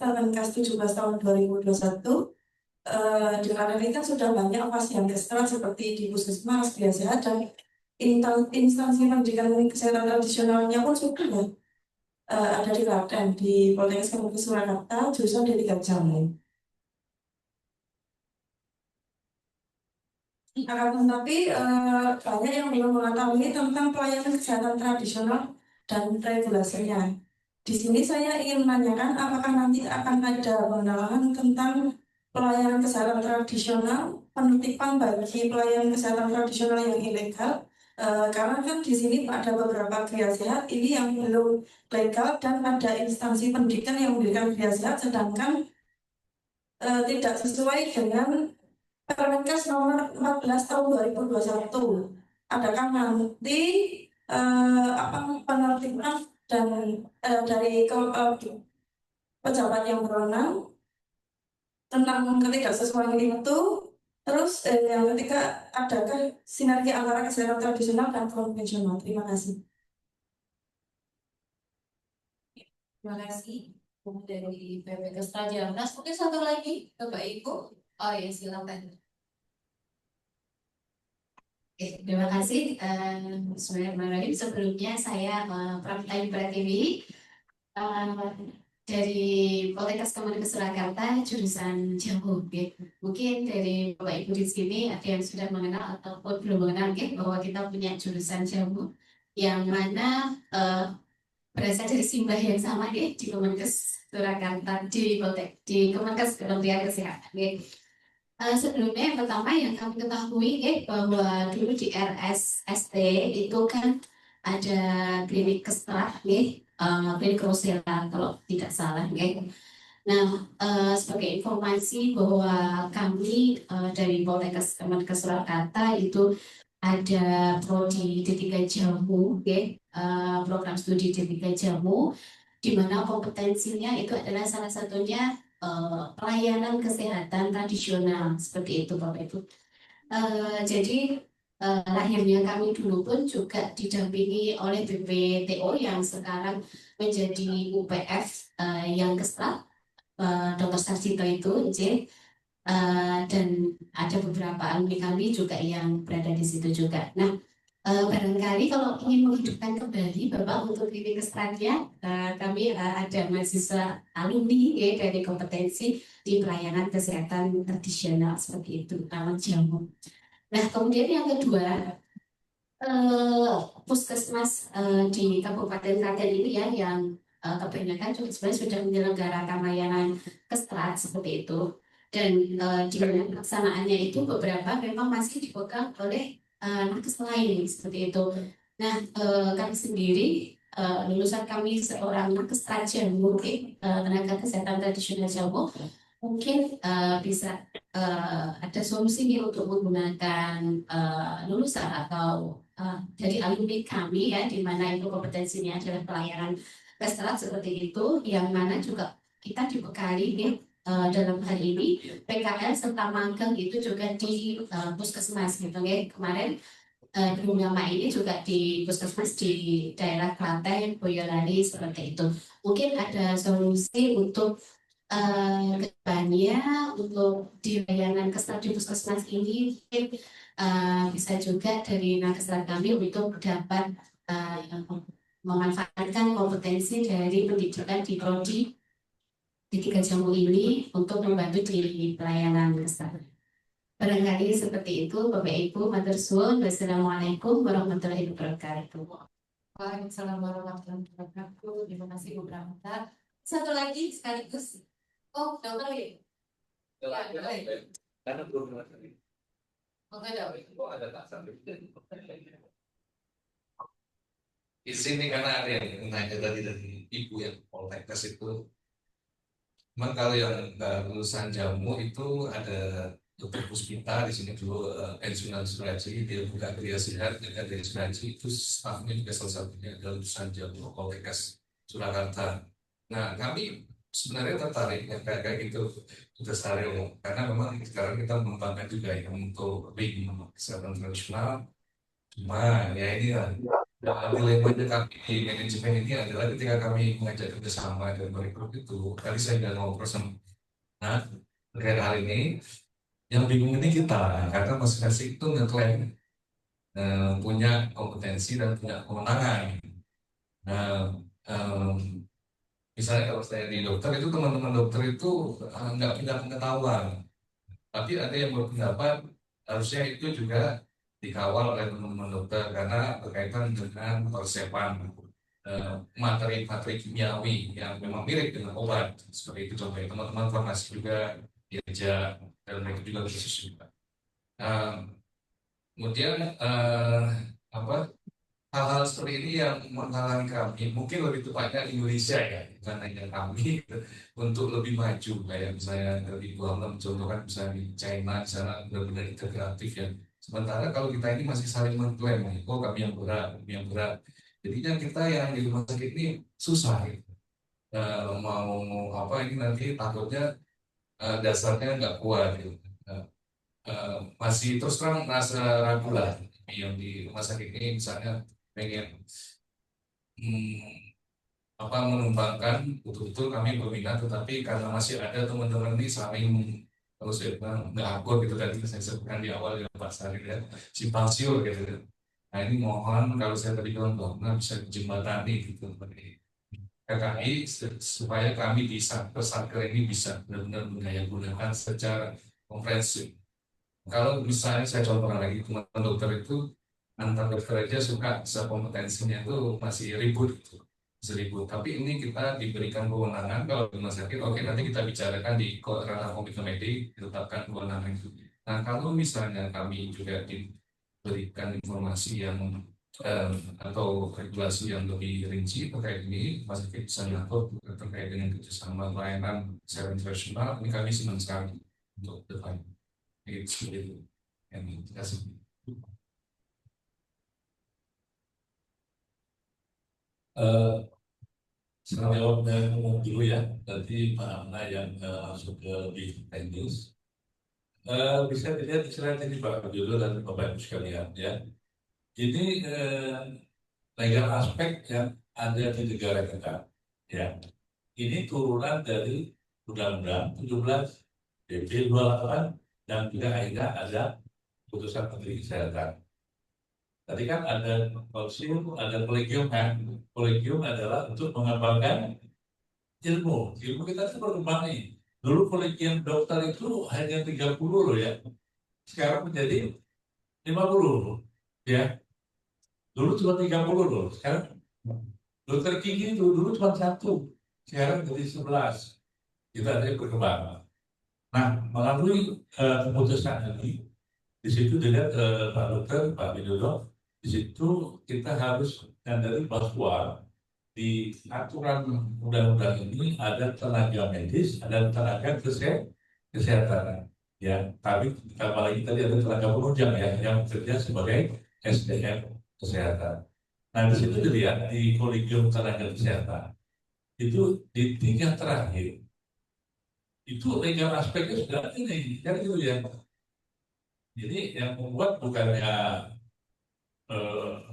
Permenkes 17 tahun 2021. Di mana ini kan sudah banyak pasien kesehatan seperti di puskesmas, biasa dan instansi pendidikan kesehatan tradisionalnya pun sudah ada di Klaten, di Poltekkes Kabupaten Surakarta, jurusan D3 Jambi. Akan tetapi banyak yang belum mengetahui tentang pelayanan kesehatan tradisional dan regulasinya. Di sini saya ingin menanyakan apakah nanti akan ada pengenalan tentang pelayanan kesehatan tradisional, penertiban bagi pelayanan kesehatan tradisional yang ilegal. Karena kan di sini ada beberapa gria sehat ini yang belum legal dan ada instansi pendidikan yang memberikan gria sehat sedangkan tidak sesuai dengan Permenkes nomor 14 tahun 2021. Adakah nanti penertiban dan dari pejabat yang berwenang tentang ketidaksesuaian itu? Terus yang ketiga, adakah sinergi antara kesehatan tradisional dan konvensional? Terima kasih.
Terima kasih. Dari PPK Stajanas, mungkin satu lagi, Bapak Ibu. Oh ya, silakan. Oke, terima kasih. Bismillahirrahmanirrahim. Sebelumnya saya Pramita Pratiwi dari Poltekkes Kemenkes Surakarta jurusan Jamu. Mungkin dari Bapak Ibu di sini ada yang sudah mengenal ataupun belum mengenal bahwa kita punya jurusan Jamu yang mana berasal dari simbah yang sama di Kemenkes Surakarta di Kemenkes Kementerian Kesehatan. Sebelumnya yang pertama yang kami ketahui bahwa dulu di RSST itu kan ada klinik keserak klinik Rosella kalau tidak salah. Nah, sebagai informasi bahwa kami dari Poltekkes Kemenkes Surakarta itu ada prodi D3 Jamu, program studi D3 Jamu, di mana kompetensinya itu adalah salah satunya pelayanan kesehatan tradisional seperti itu Bapak Ibu. Jadi lahirnya kami dulu pun juga didampingi oleh BPTO yang sekarang menjadi UPF yang Kestra, Dr. Sarjito itu, dan ada beberapa alumni kami juga yang berada di situ juga. Nah, barangkali kalau ingin menghidupkan kembali Bapak untuk klinik kestranya, kami ada mahasiswa alumni dari kompetensi di pelayanan kesehatan tradisional seperti itu, rawat jamu. Nah, kemudian yang kedua, puskesmas di Kabupaten Klaten ini ya yang kebanyakan juga sebenarnya sudah menyelenggarakan layanan kestra seperti itu. Dan di pelaksanaannya itu beberapa memang masih dipegang oleh nakes lain seperti itu. Nah, kami sendiri lulusan kami seorang nakes Jamu, tenaga kesehatan tradisional Jamu, mungkin bisa ada solusi untuk menggunakan lulusan atau dari alumni kami ya, di mana itu kompetensinya adalah pelayanan restoran seperti itu, yang mana juga kita dibekali ya, dalam hal ini PKL serta magang itu juga di puskesmas gitu ya. Kemarin nama ini juga di puskesmas di daerah Klaten, Boyolali seperti itu. Mungkin ada solusi untuk kedepannya untuk di layanan kesehatan di puskesmas ini mungkin bisa juga dari nakesar kami untuk dapat memanfaatkan kompetensi dari pendidikan di prodi di 3 jamu ini untuk membantu di pelayanan kesehatan. Barangkali seperti itu, Bapak Ibu, matur suwun. Wassalamualaikum warahmatullahi wabarakatuh. Waalaikumsalam warahmatullahi wabarakatuh. Terima kasih Bu Pramita. Satu lagi sekaligus. Oh, dokter ya?
Karena belum ada.
Oh, ada.
Ada tak sampai.
Di sini karena ada yang nanya tadi dari Ibu yang Poltekkes itu. Memang kalau yang lulusan jamu itu ada Dokter Puspita di sini dulu Sunan Suraji, dia buka Kriya Sehat dengan dari Suraji, itu stafnya juga salah satunya adalah lulusan jamu Poltekkes Surakarta. Nah, kami sebenarnya tertarik ya kayak gitu untuk stereo karena memang sekarang kita mengembangkan juga ya untuk ring kesehatan tradisional. Cuma ya ini lah dilemanya kami di manajemen ini adalah ketika kami mengajak kerjasama dan merekrut itu, tadi saya sudah ngobrol sama terkait hal ini. Yang bingung ini kita, karena masing-masing itu ngeklaim punya kompetensi dan punya kewenangan. Misalnya kalau saya di dokter itu teman-teman dokter itu nggak punya pengetahuan, tapi ada yang berpendapat harusnya itu juga dikawal oleh teman-teman dokter karena berkaitan dengan persiapan materi-materi kimiawi yang memang mirip dengan obat seperti itu. Contohnya teman-teman farmasi juga diajak dan mereka juga khusus juga. Kemudian hal-hal seperti ini yang menghalangi kami, mungkin lebih tepatnya Indonesia ya, bukan hanya kami, untuk lebih maju kayak misalnya dari Bu Hamla mencontohkan misalnya di China, di sana benar-benar integratif ya. Sementara kalau kita ini masih saling mengklaim, oh kami yang berat, kami yang berat. Jadinya kita yang di rumah sakit ini susah gitu. Mau apa ini nanti takutnya dasarnya nggak kuat gitu. Masih terus terang merasa ragu lah yang di rumah sakit ini misalnya pengen mengembangkan betul-betul kami berminat, tetapi karena masih ada teman-teman ini saling kalau saya bilang nggak akur gitu tadi saya sebutkan di awal ya Pak Sari ya simpang siur gitu. Nah ini mohon kalau saya tadi bilang bahwa bisa dijembatani gitu KKI supaya kami bisa pesatker ini bisa benar-benar mendaya gunakan secara komprehensif. Kalau misalnya saya contohkan lagi teman-teman dokter itu antar dokter aja suka kompetensinya itu masih ribut gitu. Ribut. Tapi ini kita diberikan kewenangan kalau di rumah sakit, oke nanti kita bicarakan di ranah komite medik ditetapkan kewenangan itu. Nah kalau misalnya kami juga diberikan informasi yang atau regulasi yang lebih rinci terkait ini, rumah sakit bisa mengatur terkait dengan kerjasama layanan secara internasional, ini kami senang sekali untuk depan. Itu yang terima kasih.
Saya jawabnya dulu ya, tadi Pak Amna yang masuk ke lebih teknis. Bisa dilihat istilah ini Pak Jodoh dan Bapak Ibu sekalian ya. Ini legal aspek yang ada di negara kita ya. Ini turunan dari Undang-Undang 17 DP 28 dan juga akhirnya ada putusan Menteri Kesehatan. Tadi kan ada konsil, ada kolegium kan. Kolegium adalah untuk mengembangkan ilmu. Ilmu kita itu berkembang nih. Dulu kolegium dokter itu hanya 30 loh ya. Sekarang menjadi 50 ya. Dulu cuma 30 loh. Sekarang dokter gigi itu dulu cuma 1. Sekarang jadi 11. Kita ada berkembang. Nah, melalui keputusan ini, di situ dilihat Pak Dokter, Pak Widodo, di situ kita harus menyadari bahwa di aturan undang-undang ini ada tenaga medis, ada tenaga kesehatan. Ya, tapi apalagi tadi ada tenaga penunjang ya yang bekerja sebagai SDM kesehatan. Nah, di situ dilihat di kolegium tenaga kesehatan itu di tingkat terakhir itu legal aspeknya sudah ini, kan gitu ya. Jadi yang membuat bukannya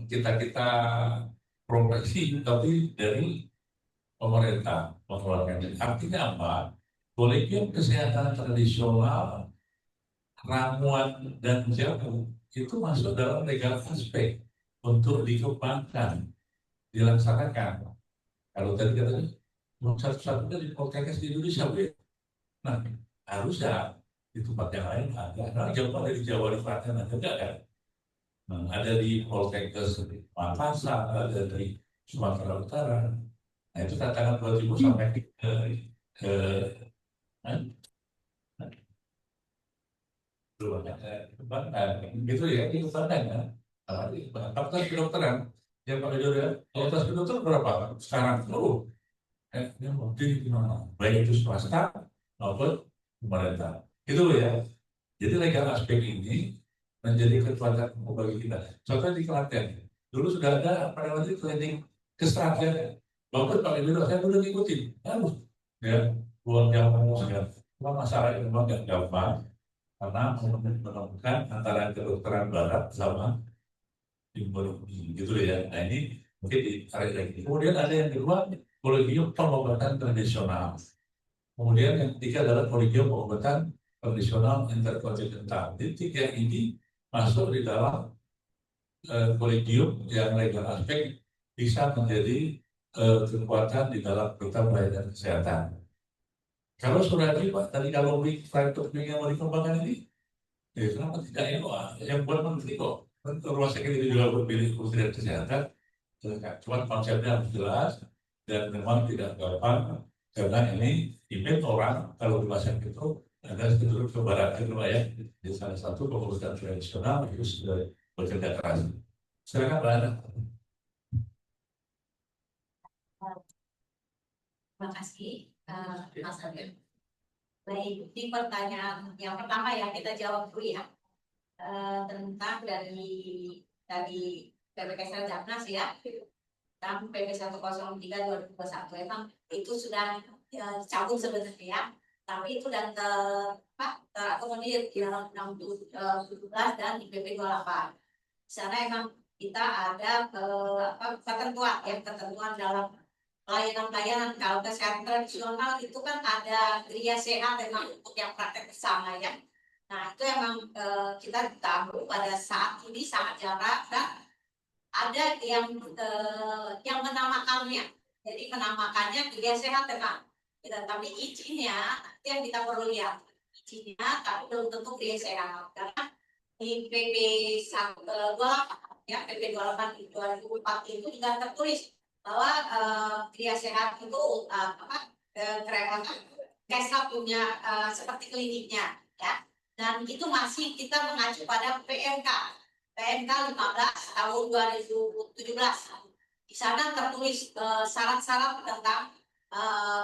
kita profesi, tapi dari pemerintah mengeluarkan. Artinya apa? Kolegium kesehatan tradisional, ramuan dan jamu itu masuk dalam legal aspek untuk dikembangkan, dilaksanakan. Kalau tadi katanya satu-satunya di Poltekkes di Indonesia, Bu. Nah, harusnya di tempat yang lain ada. Karena jauh dari Jawa di Klaten ada enggak kan? Nah, ada di Poltekkes Makassar, ada di Sumatera Utara. Nah, itu tantangan buat Ibu sampai ke gitu ya, itu tantangan. Fakultas kedokteran, yang Pak Jodoh ya, fakultas kedokteran berapa sekarang? Yang mungkin gimana? Baik itu swasta maupun pemerintah. Itu ya. Jadi legal aspek ini menjadi kekuatan bagi kita. Contoh di Klaten, dulu sudah ada apa namanya training kestratian. Bagus Pak Jodoh, saya dulu ngikutin. Harus ya, buat yang segala. Cuma masalah itu memang nggak gampang karena menemukan antara kedokteran barat sama imunologi gitu ya. Nah ini mungkin ditarik lagi. Kemudian ada yang kedua, kolegium pengobatan tradisional. Kemudian yang ketiga adalah kolegium pengobatan tradisional interkontinental. Jadi tiga ini masuk di dalam kolegium yang legal aspek bisa menjadi kekuatan di dalam kita pelayanan kesehatan. Kalau sudah Pak, tadi kalau private yang mau dikembangkan ini, ya kenapa tidak yang buat menteri kok? Rumah sakit itu juga berpilih Kementerian Kesehatan, cuma konsepnya harus jelas dan memang tidak gampang karena ini image orang kalau rumah sakit itu ada cenderung ke barat itu ya. Di salah satu pengobatan tradisional itu sudah bekerja keras. Silakan Pak Ana.
Terima kasih, Mas Adil. Baik, di pertanyaan yang pertama ya kita jawab dulu ya, tentang dari PPK Jaknas ya, tentang PP 103/2021 emang itu sudah dicabut sebenarnya ya, tapi itu dan terakomodir di dalam Undang-Undang 17 dan di PP 28. Di sana emang kita ada ketentuan dalam pelayanan kalau kesehatan tradisional itu kan ada Gria Sehat memang untuk yang praktek bersama ya. Nah itu emang kita tahu pada saat ini sangat jarang dan ada yang menamakannya. Jadi menamakannya Gria Sehat memang. Tapi izinnya itu yang kita perlu lihat. Izinnya tapi belum tentu Gria Sehat karena di PP 28 ya PP 28 2004 itu juga tertulis bahwa Gria Sehat itu Kesha punya seperti kliniknya ya, dan itu masih kita mengacu pada PMK 15 tahun 2017. Di sana tertulis syarat-syarat tentang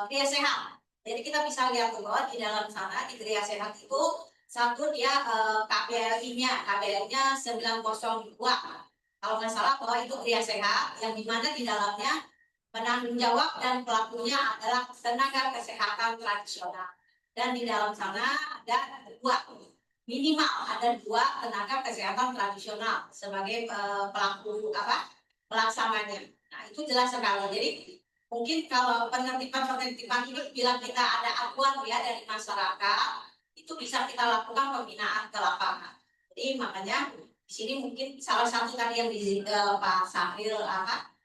Gria Sehat. Jadi kita bisa lihat bahwa di dalam sana di Gria Sehat itu satu dia KBRI-nya 902. Kalau nggak salah bahwa itu Gria Sehat yang dimana di dalamnya penanggung jawab dan pelakunya adalah tenaga kesehatan tradisional, dan di dalam sana ada minimal ada dua tenaga kesehatan tradisional sebagai pelaksananya. Nah itu jelas sekali. Jadi mungkin kalau penertiban ini bila kita ada aduan ya dari masyarakat itu bisa kita lakukan pembinaan ke lapangan. Jadi makanya di sini mungkin salah satu tadi yang di Pak Sahril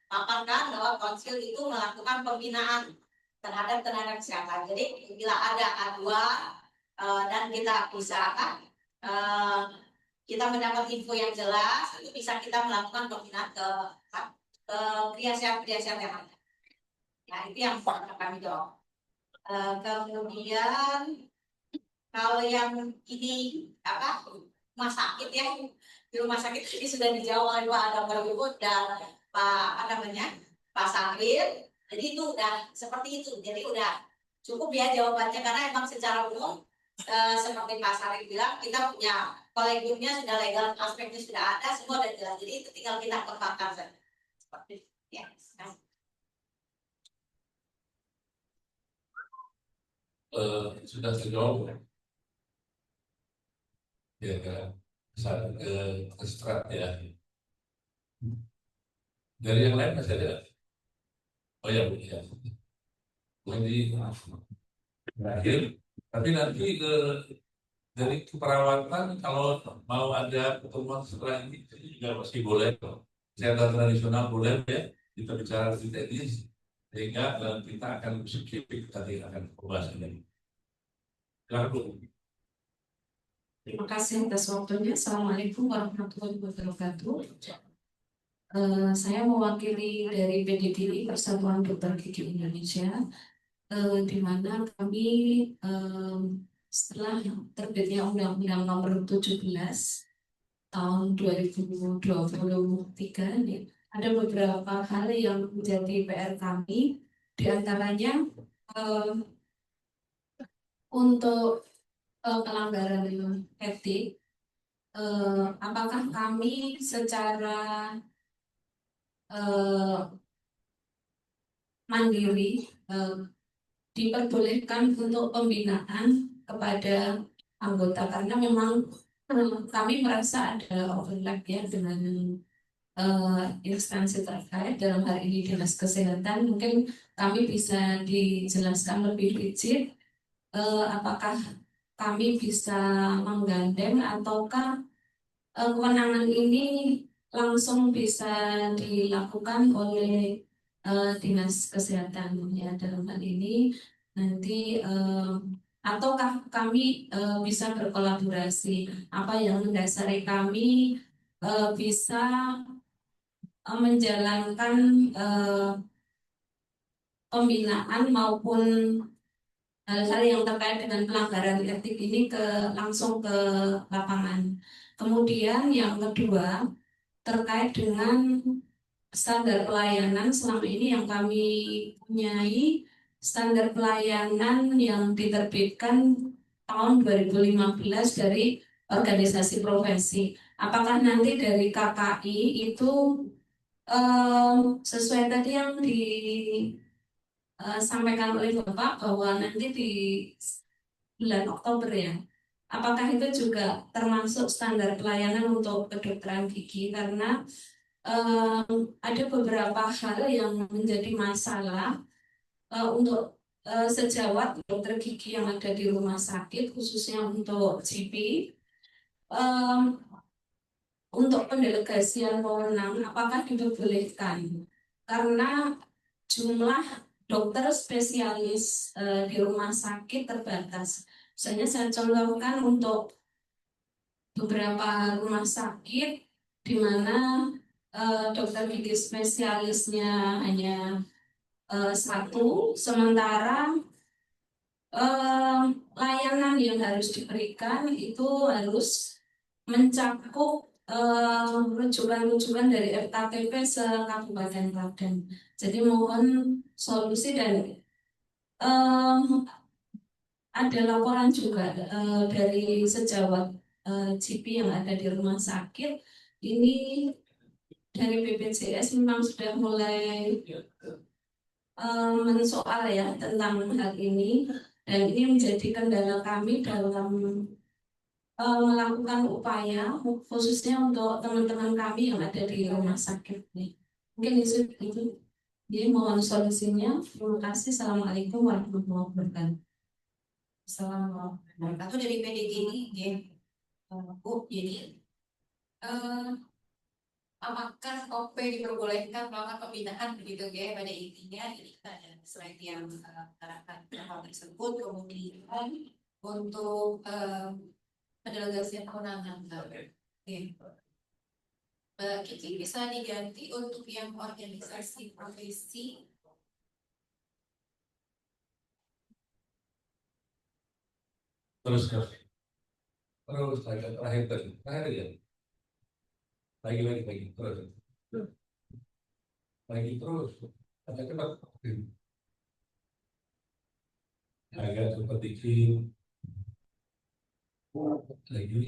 paparkan bahwa konsil itu melakukan pembinaan terhadap tenaga kesehatan. Jadi bila ada aduan dan kita bisa kita mendapat info yang jelas, itu bisa kita melakukan pembinaan ke Gria Sehat yang ada. Nah itu yang kami jawab. Kemudian kalau yang ini rumah sakit ya, di rumah sakit ini sudah dijawab oleh Pak Adam Berhubung dan Pak Sahril. Jadi itu udah seperti itu. Jadi udah cukup ya jawabannya karena emang secara umum seperti Pak Sahril bilang kita punya
kolegiumnya sudah legal, aspeknya sudah ada, semua sudah jelas. Jadi itu tinggal kita kembangkan saja. Seperti itu. Ya.
Sudah terjawab ya kan saat ke strat ya dari yang lain masih ada. Oh ya Bu ya, jadi terakhir tapi nanti dari keperawatan kalau mau ada pertemuan setelah ini juga masih boleh. Kesehatan tradisional boleh ya, kita bicara di teknis sehingga kita akan spesifik tadi akan pembahasannya. Silakan Bu.
Terima kasih atas waktunya. Assalamualaikum warahmatullahi wabarakatuh. Saya mewakili dari PDGI Persatuan Dokter Gigi Indonesia, di mana kami setelah terbitnya Undang-Undang Nomor 17 tahun 2023 ini, ada beberapa hal yang menjadi PR kami, diantaranya untuk pelanggaran etik. Apakah kami secara mandiri diperbolehkan untuk pembinaan kepada anggota, karena memang kami merasa ada overlap ya dengan instansi terkait, dalam hal ini Dinas Kesehatan. Mungkin kami bisa dijelaskan lebih rigid apakah kami bisa menggandeng ataukah kewenangan ini langsung bisa dilakukan oleh Dinas Kesehatan ya dalam hal ini nanti, ataukah kami bisa berkolaborasi, apa yang mendasari kami bisa menjalankan pembinaan maupun hal-hal yang terkait dengan pelanggaran etik ini langsung ke lapangan. Kemudian yang kedua terkait dengan standar pelayanan. Selama ini yang kami punyai standar pelayanan yang diterbitkan tahun 2015 dari organisasi profesi. Apakah nanti dari KKI itu sesuai tadi yang disampaikan oleh Bapak bahwa nanti di bulan Oktober ya, apakah itu juga termasuk standar pelayanan untuk kedokteran gigi? Karena ada beberapa hal yang menjadi masalah untuk sejawat dokter gigi yang ada di rumah sakit, khususnya untuk GP. Untuk pendelegasian wewenang, apakah diperbolehkan? Karena jumlah dokter spesialis di rumah sakit terbatas. Misalnya saya contohkan untuk beberapa rumah sakit di mana dokter gigi spesialisnya hanya satu, sementara layanan yang harus diberikan itu harus mencakup rujukan-rujukan dari FKTP se-Kabupaten Klaten. Jadi mohon solusi, dan ada laporan juga dari sejawat GP yang ada di rumah sakit ini dari BPJS memang sudah mulai mensoal ya tentang hal ini, dan ini menjadi kendala kami dalam melakukan upaya khususnya untuk teman-teman kami yang ada di rumah sakit nih. Mungkin itu. Jadi mohon solusinya. Terima kasih. Assalamualaikum warahmatullahi wabarakatuh.
Assalamualaikum. Atau dari PDG ini, ya, Bu, jadi apakah OP diperbolehkan melakukan pembinaan begitu ya? Pada intinya ini kita ada slide yang mengatakan hal tersebut. Kemudian untuk pendelegasian kewenangan, Kiki bisa diganti untuk yang organisasi profesi.
Terus terakhir ya. Lagi terus. Agak cepat. Agak cepat dikit. Lagi.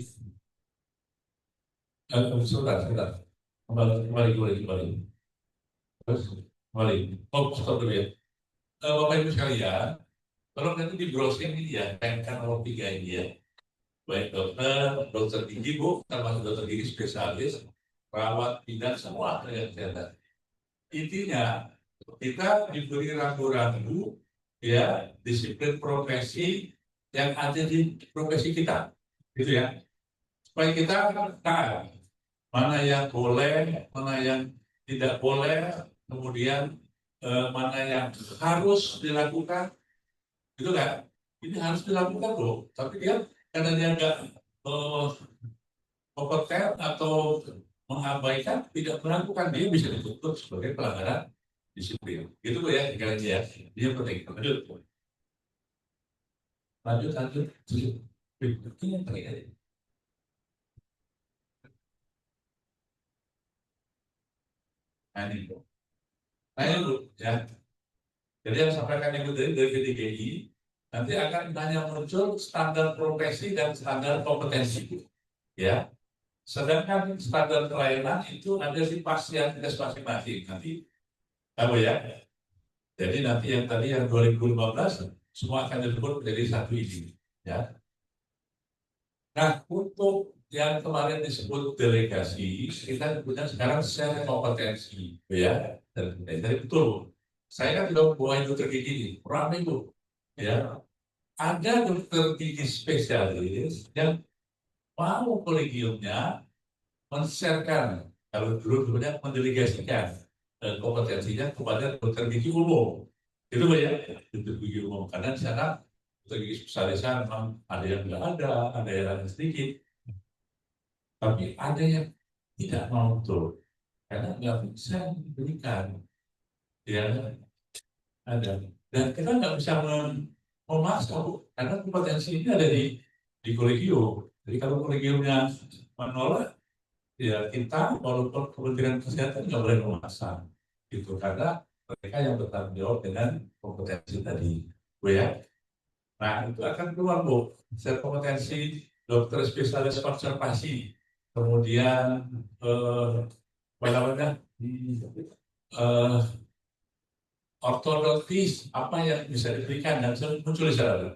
Sebentar. Kembali. Terus, kembali. Oh, stop dulu ya. Bapak Ibu sekalian, kalau nanti di browsing ini ya, kan nomor 3 ini ya. Baik dokter gigi Bu, termasuk dokter gigi spesialis, perawat, bidan, semua tenaga kesehatan. Intinya, kita diberi rambu-rambu ya, disiplin profesi yang ada di profesi kita. Gitu ya. Supaya kita tahu mana yang boleh, mana yang tidak boleh, kemudian mana yang harus dilakukan, gitu kan? Ini harus dilakukan loh, tapi dia karena dia nggak kompeten atau mengabaikan, tidak melakukan, dia bisa dituntut sebagai pelanggaran disiplin. Gitu Bu ya, kalian ya. Dia penting. Lanjut. Ini yang penting aja. Nah ini Bu ya. Jadi yang sampaikan Ibu dari VTGI, nanti akan hanya muncul standar profesi dan standar kompetensi, ya. Sedangkan standar pelayanan itu ada di pasien masing-masing. Nanti tahu ya. Jadi nanti yang tadi yang 2015 semua akan disebut menjadi satu ini, ya. Nah, untuk yang kemarin disebut delegasi, kita punya sekarang share kompetensi, ya. Jadi betul. Saya kan tidak bawa dokter gigi, ramai Bu, ya. Ada dokter gigi spesialis yang mau kolegiumnya men-sharekan, kalau dulu sebenarnya mendelegasikan kompetensinya kepada dokter gigi umum. Itu ya, dokter gigi umum. Karena di sana dokter gigi spesialisnya memang ada yang tidak ada yang sedikit. Tapi ada yang tidak mau betul, karena nggak bisa diberikan. Ya, ada. Dan kita nggak bisa memaksa, karena kompetensi ini ada di kolegium. Jadi kalau kolegiumnya menolak, ya kita walaupun Kementerian Kesehatan nggak boleh memaksa, gitu. Karena mereka yang bertanggung jawab dengan kompetensi tadi, Bu ya. Nah itu akan keluar Bu, kompetensi dokter spesialis konservasi, kemudian ortodontis, apa yang bisa diberikan dan muncul di sana,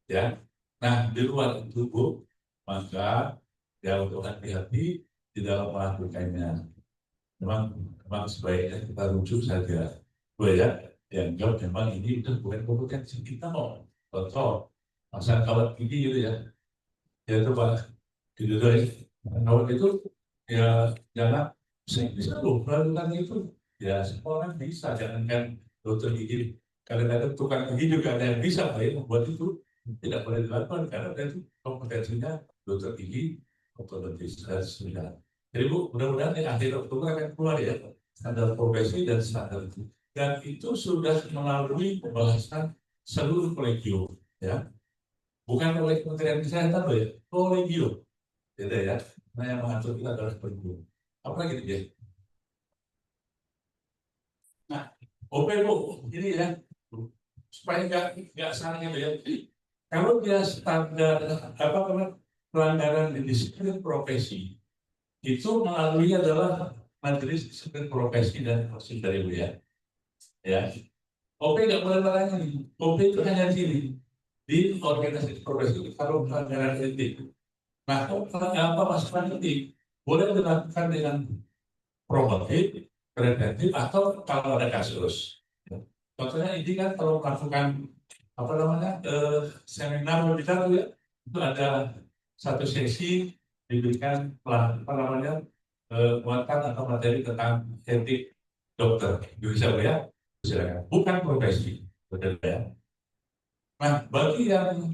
ya. Nah di luar itu Bu, maka ya untuk hati-hati di dalam melakukannya. Memang sebaiknya kita rujuk saja, Bu ya. Yang memang ini itu bukan kompetensi kita mau. Contoh, masa kawat gigi gitu ya. Ya itu Pak, gitu ya. Kawat itu ya jangan bisa loh melakukan itu. Ya semua orang bisa, jangankan dokter gigi. Kadang-kadang tukang gigi juga ada yang bisa ya, membuat itu tidak boleh dilakukan karena itu kompetensinya dokter gigi, ortodontis dan sebagainya. Jadi Bu, mudah-mudahan di akhir Oktober akan keluar ya standar profesi dan standar itu. Dan itu sudah melalui pembahasan seluruh kolegium, ya. Bukan oleh Kementerian Kesehatan loh ya, kolegium. Jadi ya, nah yang mengatur kita adalah kolegium. Apa gitu ya? Nah, OP Bu, ini ya, supaya nggak salah ya. Kalau dia standar pelanggaran di disiplin profesi, itu melalui adalah majelis disiplin profesi dan proses dari Bu ya. Ya, OP nggak boleh melayani. OP itu hanya di sini di organisasi profesi kalau pelanggaran etik. Nah, apa masukan etik boleh dilakukan dengan promotif, preventif atau kalau ada kasus. Contohnya ini kan kalau melakukan seminar webinar ya, itu ada satu sesi diberikan muatan atau materi tentang etik dokter, bisa ya, silakan. Bukan profesi, betul ya. Nah, bagi yang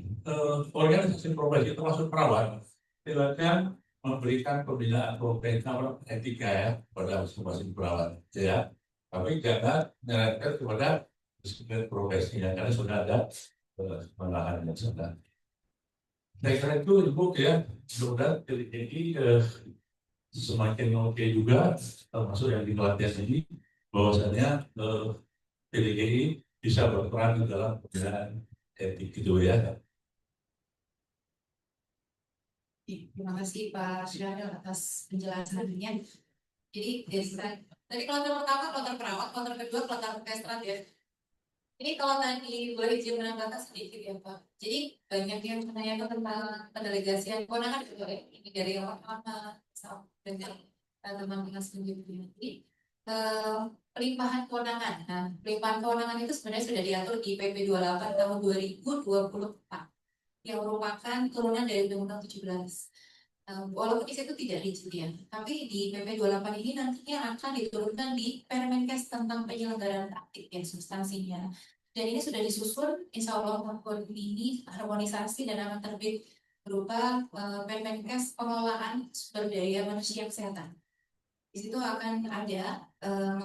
organisasi profesi termasuk perawat, silakan memberikan pembinaan profesi etika ya pada masing-masing perawat, ya. Tapi jangan menyarankan kepada disiplin profesinya karena sudah ada pengalaman yang sudah. Saya kira itu Ibu ya, mudah-mudahan ini semakin oke juga, termasuk yang di pelatihan ini, bahwasannya PDGI bisa berperan di dalam pembinaan etik itu ya.
Terima kasih Pak Syaril atas penjelasannya. Jadi tadi kloter pertama kloter perawat, kloter kedua kloter orkestrat ya. Ini kalau tadi boleh izin menambahkan sedikit ya Pak. Jadi banyak yang menanyakan tentang pendelegasian kewenangan juga ya. Ini dari orang lama dengan teman-teman selanjutnya. Jadi pelimpahan kewenangan. Nah, pelimpahan kewenangan itu sebenarnya sudah diatur di PP 28 tahun 2024 yang merupakan turunan dari Undang-Undang 17. Walaupun di situ tidak rigid ya, tapi di PP 28 ini nantinya akan diturunkan di Permenkes tentang penyelenggaraan praktik yang substansinya. Dan ini sudah disusun, insya Allah tahun ini harmonisasi dan akan terbit berupa Permenkes pengelolaan sumber daya manusia kesehatan. Di situ akan ada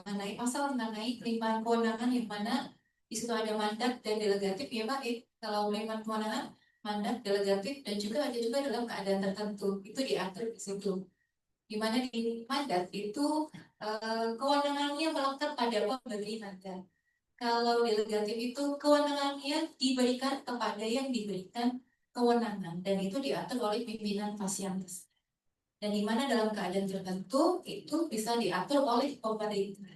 mengenai pasal mengenai pelimpahan kewenangan yang mana di situ ada mandat dan delegatif ya Pak. Kalau pelimpahan kewenangan mandat delegatif dan juga ada juga dalam keadaan tertentu itu diatur di situ. Di mana di mandat itu kewenangannya melekat pada pemberi mandat. Kalau delegatif itu kewenangannya diberikan kepada yang diberikan kewenangan dan itu diatur oleh pimpinan Fasiankes. Dan di mana dalam keadaan tertentu itu bisa diatur oleh pemerintah.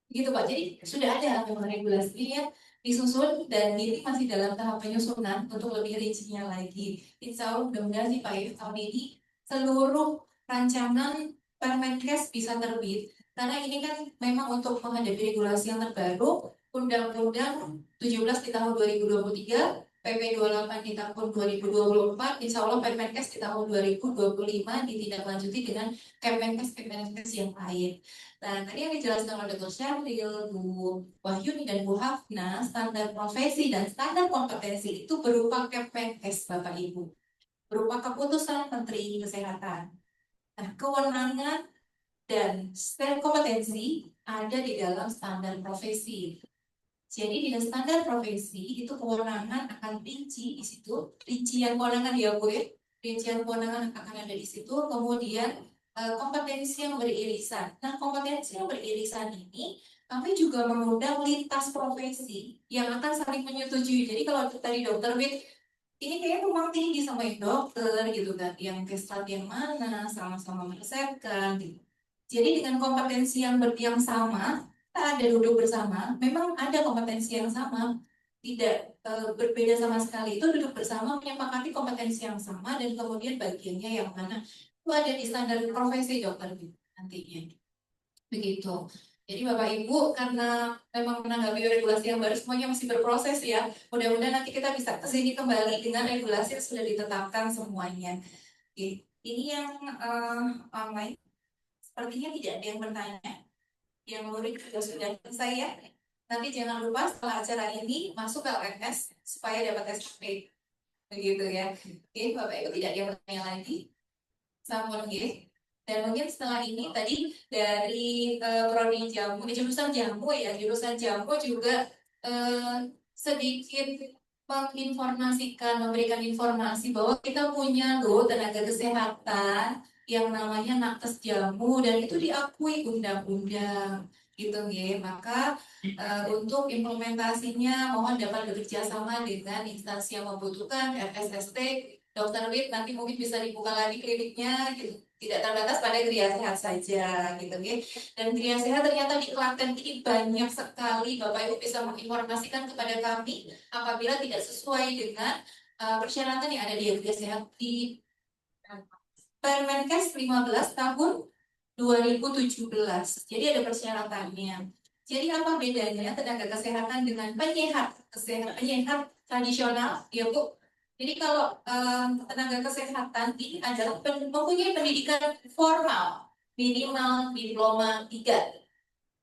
Gitu Pak. Jadi sudah ada memang regulasinya disusun dan ini masih dalam tahap penyusunan untuk lebih rincinya lagi. Insya Allah mudah-mudahan sih Pak ya, tahun ini seluruh rancangan Permenkes bisa terbit. Karena ini kan memang untuk menghadapi regulasi yang terbaru, Undang-Undang 17 di tahun 2023, PP 28 di tahun 2024, insya Allah Permenkes di tahun 2025 ditindaklanjuti dengan Kemenkes yang lain. Nah, tadi yang dijelaskan oleh Dr. Syahril, Bu Wahyuni, dan Bu Hafna, standar profesi dan standar kompetensi itu berupa Kemenkes, Bapak Ibu. Berupa keputusan Menteri Kesehatan. Nah, kewenangan dan kompetensi ada di dalam standar profesi. Jadi di standar profesi itu kewenangan akan rinci di situ. Rincian kewenangan ya Bu ya. Rincian kewenangan akan ada di situ. Kemudian kompetensi yang beririsan. Nah, kompetensi yang beririsan ini kami juga mengundang lintas profesi yang akan saling menyetujui. Jadi kalau tadi dokter Wit, ini kayaknya tumpang tinggi sama yang dokter gitu kan, yang kestat yang mana, sama-sama meresepkan gitu. Jadi dengan kompetensi yang sama, kita ada duduk bersama, memang ada kompetensi yang sama, tidak berbeda sama sekali. Itu duduk bersama menyepakati kompetensi yang sama dan kemudian bagiannya yang mana itu ada di standar profesi dokter nantinya. Begitu. Jadi Bapak Ibu, karena memang menanggapi regulasi yang baru semuanya masih berproses ya, mudah-mudahan nanti kita bisa kesini kembali dengan regulasi yang sudah ditetapkan semuanya. Oke. Ini yang online, sepertinya tidak ada yang bertanya. Yang murid juga sudah selesai ya. Nanti jangan lupa setelah acara ini masuk ke LMS supaya dapat SPP. Begitu ya. Oke, Bapak Ibu tidak ada yang bertanya lagi. Sampun ya. Dan mungkin setelah ini tadi dari prodi jamu, jurusan jamu ya, jurusan jamu juga sedikit menginformasikan, memberikan informasi bahwa kita punya loh tenaga kesehatan yang namanya nakes jamu dan itu diakui undang-undang gitu ya. Maka untuk implementasinya mohon dapat bekerja sama dengan instansi yang membutuhkan, FSST, Dokter Wit nanti mungkin bisa dibuka lagi kliniknya gitu. Tidak terbatas pada Gria Sehat saja gitu ya. Dan Gria Sehat ternyata di Klaten ini banyak sekali Bapak Ibu bisa menginformasikan kepada kami apabila tidak sesuai dengan persyaratan yang ada di Gria Sehat di Permenkes 15 tahun 2017. Jadi ada persyaratannya. Jadi apa bedanya tenaga kesehatan dengan penyehat tradisional ya Bu? Jadi kalau tenaga kesehatan ini adalah mempunyai pendidikan formal minimal diploma 3.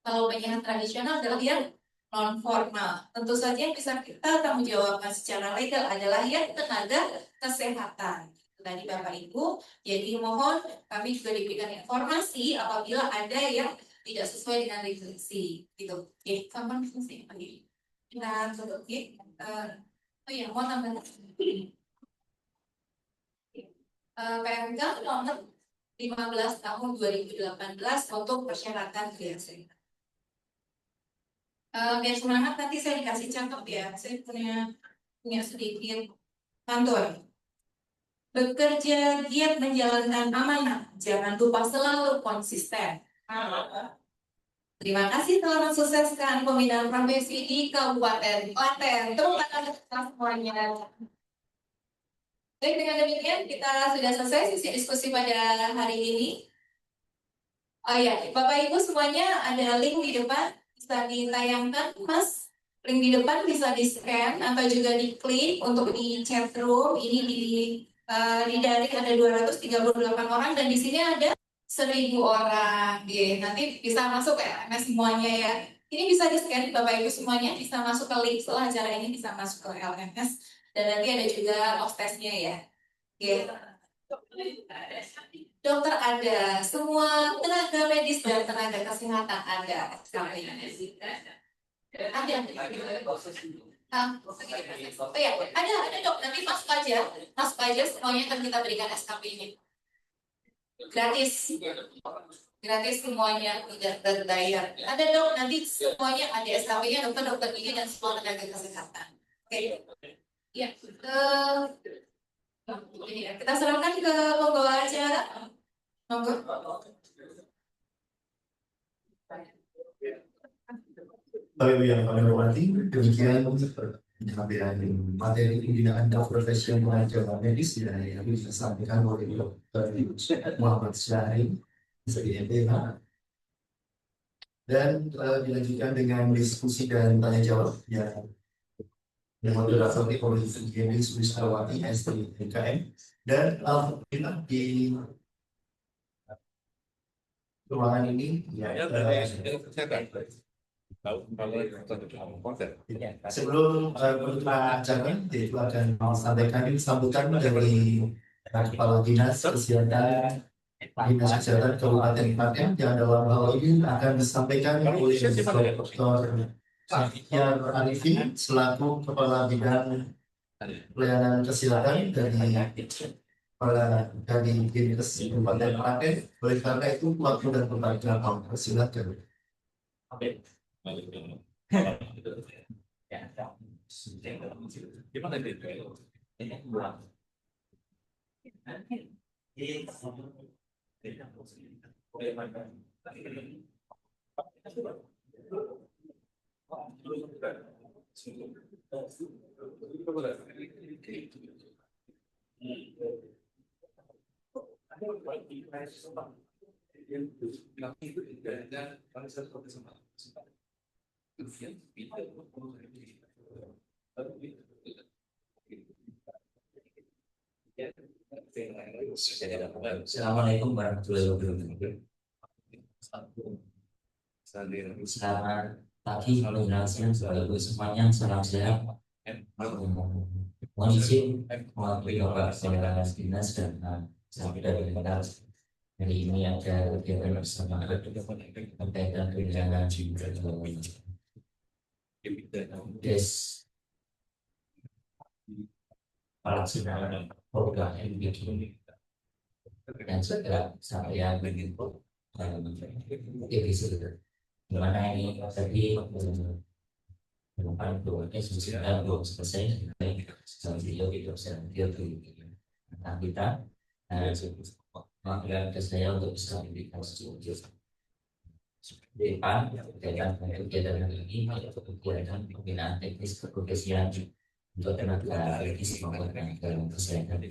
Kalau penyehat tradisional adalah yang non formal. Tentu saja yang bisa kita tanggung jawabkan secara legal adalah yang tenaga kesehatan. Tadi Bapak Ibu, jadi mohon kami juga diberikan informasi apabila ada yang tidak sesuai dengan regulasi. Gitu. Oke, kapan diskusi lagi? Kita tutup ya. Oh iya, mau tambah PMK nomor 15 tahun 2018 untuk persyaratan Gria Sehat. Biar semangat nanti saya dikasih cakep ya. Saya punya sedikit kantor. bekerja giat menjalankan amanah, jangan lupa selalu konsisten. Terima kasih telah mensukseskan pembinaan profesi di Kabupaten Klaten. Tepuk tangan untuk kita semuanya. Baik, dengan demikian kita sudah selesai sesi diskusi pada hari ini. Oh ya, Bapak Ibu semuanya ada link di depan bisa ditayangkan, Mas. Link di depan bisa di-scan atau juga diklik untuk di chat room. Ini di daring ada 238 orang dan di sini ada 1.000 orang. Nanti bisa masuk ke LMS semuanya ya. Ini bisa di-scan Bapak Ibu semuanya, bisa masuk ke link setelah acara ini, bisa masuk ke LMS dan nanti ada juga off testnya ya. Dokter ada, semua tenaga medis dan tenaga kesehatan ada. Oh ya, ada dok, nanti masuk aja semuanya akan kita berikan SKP-nya. Gratis semuanya, tidak berbayar. Ada dok, nanti semuanya ada SKP-nya, dokter gigi dan semua tenaga kesehatan. Oke. Ya, kita serahkan ke pembawa acara. Monggo.
Bapak Ibu yang kami hormati, demikian penyampaian materi pembinaan profesi pengajar medis yang disampaikan oleh Dr. Muhammad Syahri dari MPH dan dilanjutkan dengan diskusi dan tanya jawab yang dimoderator oleh Yeni Sulisawati ST PKM dan alhamdulillah di ruangan ini sebelum penutupan acara yaitu akan disampaikan sambutan dari Kepala Dinas Kesehatan Kabupaten Klaten yang dalam hal ini akan disampaikan oleh Dr. Syahriar Arifin selaku Kepala Bidang Pelayanan Kesehatan dari Dinas Kabupaten Klaten. Oleh karena itu waktu dan tempat kami persilakan.
Assalamualaikum warahmatullahi wabarakatuh. Selamat pagi, menjelang siang, Bapak Ibu semuanya, salam sehat. Mohon izin mewakili Bapak Kepala Dinas dan sampai dari Dinas. Hari ini ada kegiatan bersama berkaitan dengan des pelaksanaan program MBQ dan segera saya begitu divisi dimana ini tadi depan itu sudah belum selesai beliau itu sedang tentang kita mengambil ke saya untuk bisa memberikan sesuatu depan dengan kegiatan ini yaitu kegiatan pembinaan teknis keprofesian untuk tenaga medis maupun tenaga kesehatan.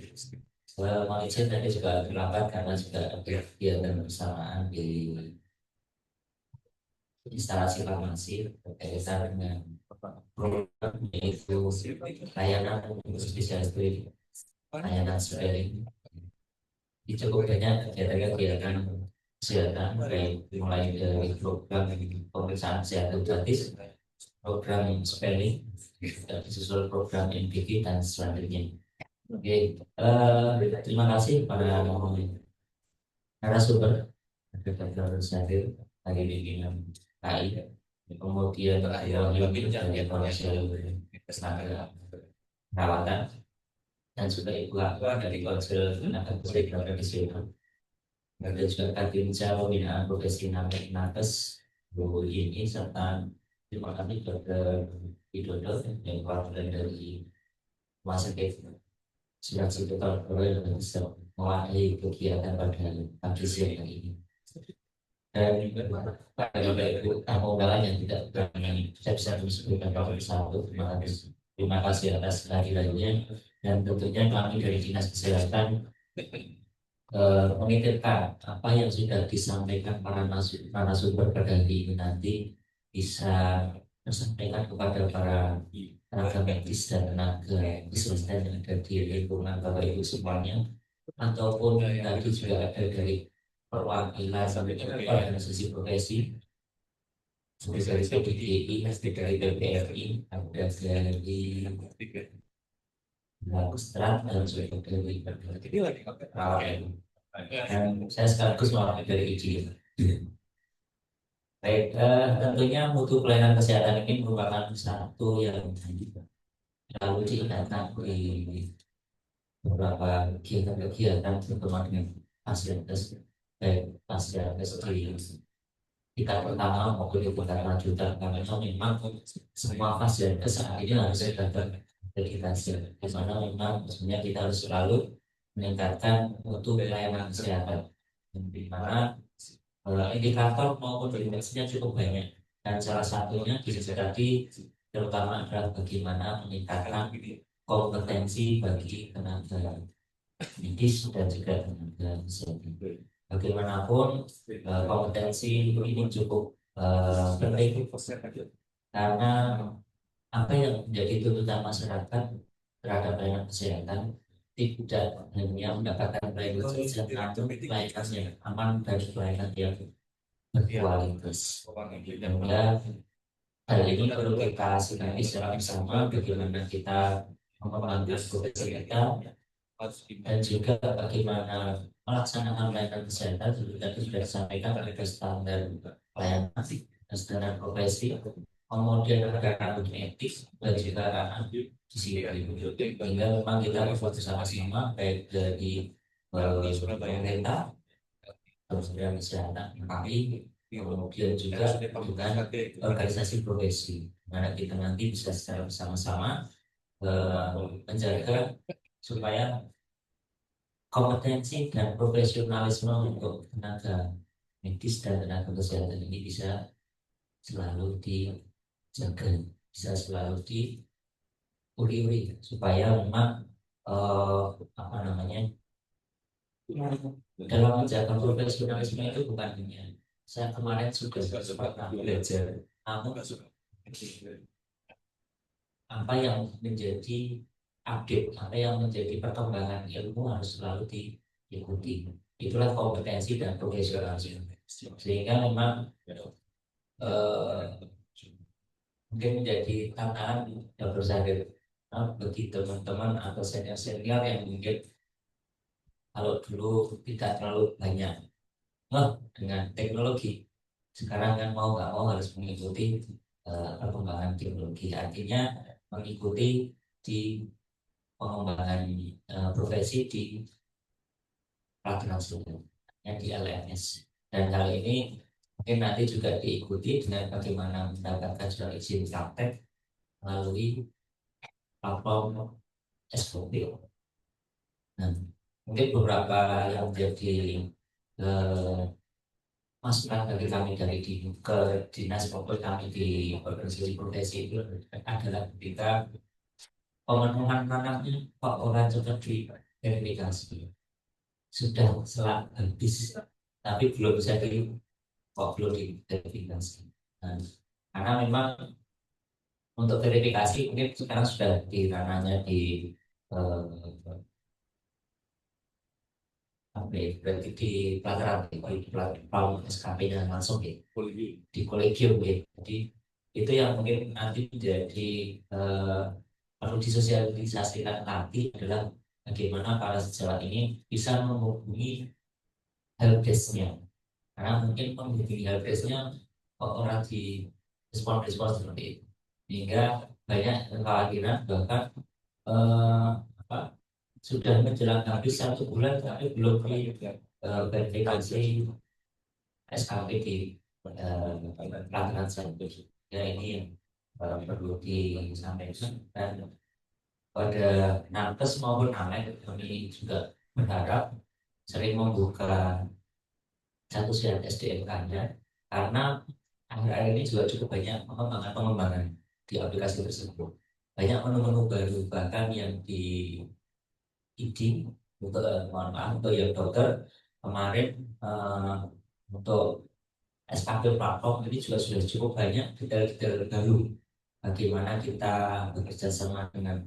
Malaysia tadi juga terlambat karena juga ada kegiatan bersamaan di instalasi farmasi berkaitan dengan program yaitu layanan spesialis layanan spelling. Cukup banyak kegiatan-kegiatan kesehatan mulai dari program pemeriksaan kesehatan gratis, program spelling, dan disusul program MBQ dan selanjutnya. Oke, terima kasih pada narasumber Dr. Syahriar dari pimpinan KAI, kemudian dari Konsul Tenaga Perawatan dan juga Ibu Akwa dari Konsul Tenaga Kesehatan dan juga Kadinja Pembinaan Profesi Nakes Bu ini serta terima kasih Dr. Widodo yang perwakilan dari Rumah Sakit surat terperoleh dan bisa mewarnai kegiatan pada pagi siang hari ini. Dan pada Bapak Ibu tamu undangan yang tidak berkenan, saya bisa mengucapkan Bapak satu terima kasih atas kehadirannya, dan tentunya kami dari Dinas Kesehatan memikirkan apa yang sudah disampaikan para narasumber pada hari ini nanti bisa tersampaikan kepada para tenaga medis dan tenaga kesehatan yang ada di lingkungan Bapak Ibu semuanya, ataupun tadi juga ada dari perwakilan organisasi profesi seperti dari PDI, dari PPRI, ada dari Strat dan juga dari PPRI. Dan saya sekaligus mewakili dari IGI. Baik, tentunya mutu pelayanan kesehatan ini merupakan satu yang lalu diingatkan di beberapa kegiatan terutama dengan fasilitas fasilitas di tingkat pertama maupun di tingkat lanjutan, karena memang semua fasilitas saat ini harus kita terkendali, di mana memang sebenarnya kita harus selalu meningkatkan mutu pelayanan kesehatan, di mana indikator maupun indeksnya cukup banyak, dan salah satunya bisa tadi terutama adalah bagaimana meningkatkan kompetensi bagi tenaga medis dan juga tenaga kesehatan. Bagaimanapun kompetensi ini cukup penting, karena apa yang menjadi tuntutan masyarakat terhadap pelayanan kesehatan tidak hanya mendapatkan pelayanan kesehatan yang aman dan pelayanan yang berkualitas. Sehingga hal ini perlu kita simak secara bersama, bagaimana kita mengembangkan profesi kita dan juga bagaimana melaksanakan pelayanan kesehatan seperti tadi sudah disampaikan pada standar pelayanan dan standar profesi, kemudian ada ranah etik dan juga ranah disiplin. Sehingga memang kita harus bersama-sama baik dari pemerintah, Kementerian Kesehatan, kami, kemudian juga dengan organisasi profesi, mana kita nanti bisa secara bersama-sama menjaga supaya kompetensi dan profesionalisme untuk tenaga medis dan tenaga kesehatan ini bisa selalu dijaga, bisa selalu diuri-uri, supaya memang dalam menjaga profesionalisme itu bukan hanya saya kemarin sudah sempat belajar, namun apa yang menjadi update, apa yang menjadi perkembangan ilmu harus selalu diikuti. Itulah kompetensi dan profesionalisme. Sehingga memang mungkin menjadi tantangan yang bersahid bagi teman-teman atau senior-senior yang mungkin kalau dulu tidak terlalu banyak dengan teknologi, sekarang kan mau nggak mau harus mengikuti perkembangan teknologi. Artinya mengikuti di pengembangan profesi di pelatihan student yang di LMS, dan hal ini mungkin nanti juga diikuti dengan bagaimana mendapatkan surat izin praktek melalui platform SOP. Nah, mungkin beberapa yang menjadi masukan dari kami dari ke dinas maupun kami di organisasi profesi itu adalah ketika pemenuhan ranahnya Pak orang seperti verifikasi sudah habis, tapi belum bisa belum diverifikasi. Nah, karena memang untuk verifikasi mungkin sekarang sudah di ranahnya di berarti di pelataran di SKP-nya langsung ya, di kolegium ya. Jadi itu yang mungkin nanti menjadi perlu disosialisasikan nanti adalah bagaimana para sejawat ini bisa menghubungi helpdesk-nya, karena mungkin menghubungi helpdesk-nya orang di respon seperti itu, sehingga banyak kekhawatiran bahkan sudah menjelang habis 1 bulan tapi belum verifikasi SKP di pelataran saya. Ya, ini yang perlu disampaikan, dan pada nakes maupun anak kami juga berharap sering membuka satu sehat SDM-nya karena akhir-akhir ini juga cukup banyak pengembangan di aplikasi tersebut. Banyak menu-menu baru bahkan yang di ID untuk mohon maaf untuk yang dokter kemarin untuk SKP platform ini juga sudah cukup banyak detail-detail baru bagaimana kita bekerja sama dengan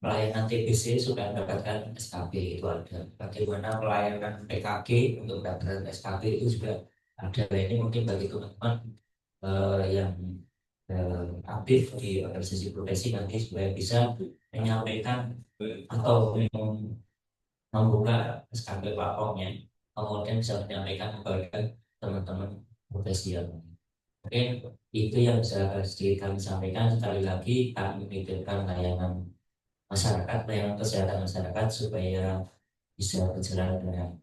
pelayanan TBC supaya mendapatkan SKP itu ada. Bagaimana pelayanan PKG untuk mendapatkan SKP itu juga ada. Ini mungkin bagi teman-teman yang aktif di organisasi profesi nanti supaya bisa menyampaikan atau membuka SKP platformnya, kemudian bisa menyampaikan kepada teman-teman profesi yang lain. Mungkin itu yang bisa kami sampaikan. Sekali lagi kami memikirkan layanan masyarakat, layanan kesehatan masyarakat supaya bisa berjalan dengan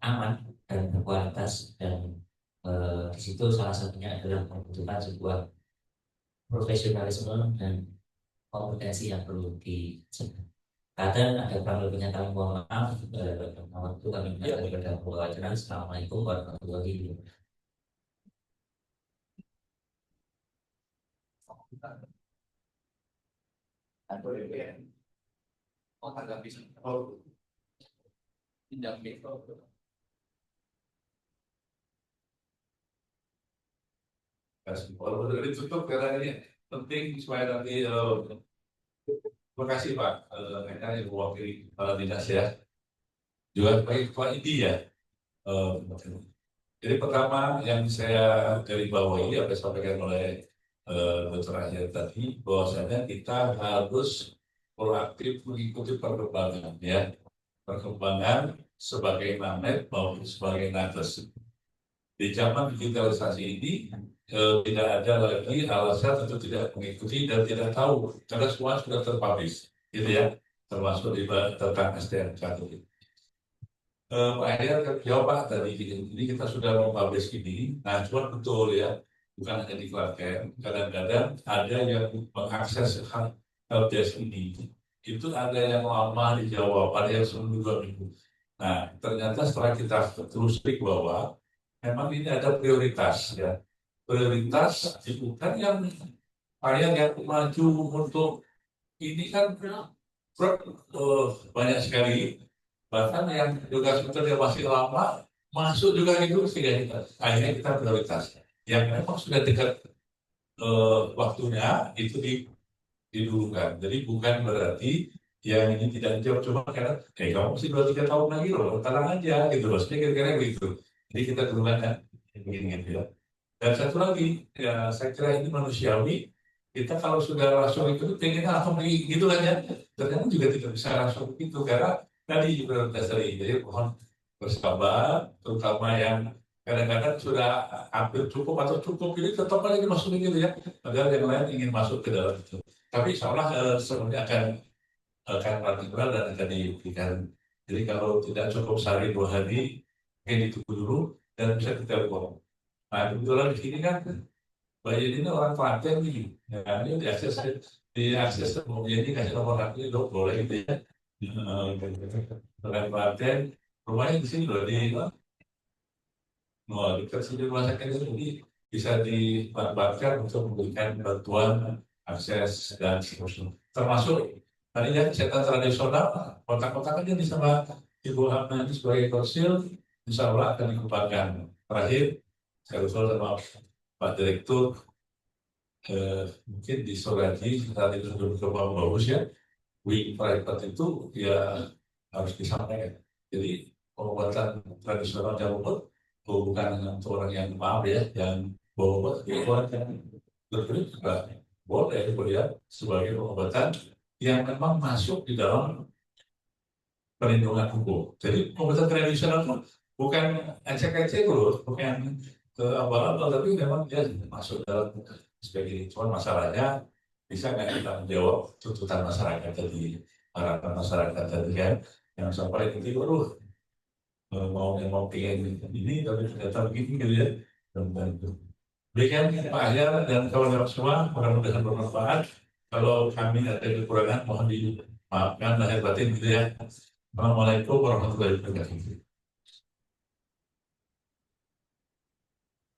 aman dan berkualitas, dan di situ salah satunya adalah membutuhkan sebuah profesionalisme dan kompetensi yang perlu dijaga. Kadang ada kurang lebihnya kami mohon maaf. Waktu kami menyatakan kepada pelajaran. Assalamualaikum warahmatullahi wabarakatuh.
Oh, agak bisa. Tidak mikro.
Kalau udah ditutup karena ini penting supaya nanti terima kasih Pak, kayaknya yang mewakili kepala dinas ya, juga bagi kepala ID ya. Jadi pertama yang saya dari bawah ini apa disampaikan oleh Dr. Ahyar tadi, bahwasanya kita harus proaktif mengikuti perkembangan ya, perkembangan sebagai magnet maupun sebagai nakes. Di zaman digitalisasi ini tidak ada lagi alasan untuk tidak mengikuti dan tidak tahu karena semua sudah terpublish, gitu ya, termasuk di tentang SDMK tadi. Pak Ahyar jawab Pak tadi, ini kita sudah mempublish ini, nah cuma betul ya, bukan hanya di Klaten, kadang-kadang ada yang mengakses helpdesk ini, itu ada yang lama dijawab, ada yang sebelum 2 minggu. Nah ternyata setelah kita terus klik bahwa memang ini ada prioritas ya. Prioritas bukan yang yang maju untuk ini kan banyak sekali, bahkan yang juga sebetulnya masih lama masuk juga itu, sehingga akhirnya kita prioritas yang memang sudah dekat waktunya itu didulukan. Jadi bukan berarti yang ini tidak dijawab, cuma karena kamu masih 2-3 tahun lagi loh, tenang aja gitu loh, kira-kira gitu. Jadi kita dulukan ya, begini gitu ya. Dan satu lagi, ya saya kira ini manusiawi, kita kalau sudah langsung itu pengennya langsung gitu kan ya, ternyata juga tidak bisa langsung itu karena tadi juga dari, jadi mohon bersabar, terutama yang kadang-kadang sudah hampir cukup atau cukup ini tetap lagi masukin gitu ya, padahal yang lain ingin masuk ke dalam itu. Tapi insya Allah sebenarnya akan partikel dan akan diberikan. Jadi kalau tidak cukup sehari 2 hari, mungkin ditunggu dulu dan bisa kita buat. Nah kebetulan di sini kan bayi ini orang Klaten nih, ya, ini diakses mobil ini kasih nomor hati dok boleh gitu ya. Orang Klaten, rumahnya di sini loh, di dekat sini rumah sakit, jadi bisa dimanfaatkan untuk memberikan bantuan akses dan seterusnya. Termasuk tadi ya kesehatan tradisional, kontak-kontak aja nih sama Ibu Hamna ini sebagai konsil, insya Allah akan dikembangkan. Terakhir, saya usul sama Pak Direktur, mungkin di Soraji saat itu sudah berkembang bagus ya, wing private itu ya harus disampaikan. Jadi pengobatan tradisional jamur bukan untuk orang yang maaf ya, yang bawa orang yang berbeda juga boleh ya sebagai pengobatan yang memang masuk di dalam perlindungan hukum. Jadi pengobatan tradisional pun bukan ecek-ecek loh, bukan abal-abal, tapi memang dia masuk dalam sebagai. Cuma masalahnya bisa nggak kita menjawab tuntutan masyarakat tadi, harapan masyarakat tadi kan, yang sampai nanti mau pengen ini tapi ternyata begini gitu ya. Dan itu Demikian Pak Ahyar dan kawan-kawan semua, mudah-mudahan bermanfaat. Kalau kami ada kekurangan, mohon dimaafkan lahir batin gitu ya. Assalamualaikum warahmatullahi wabarakatuh.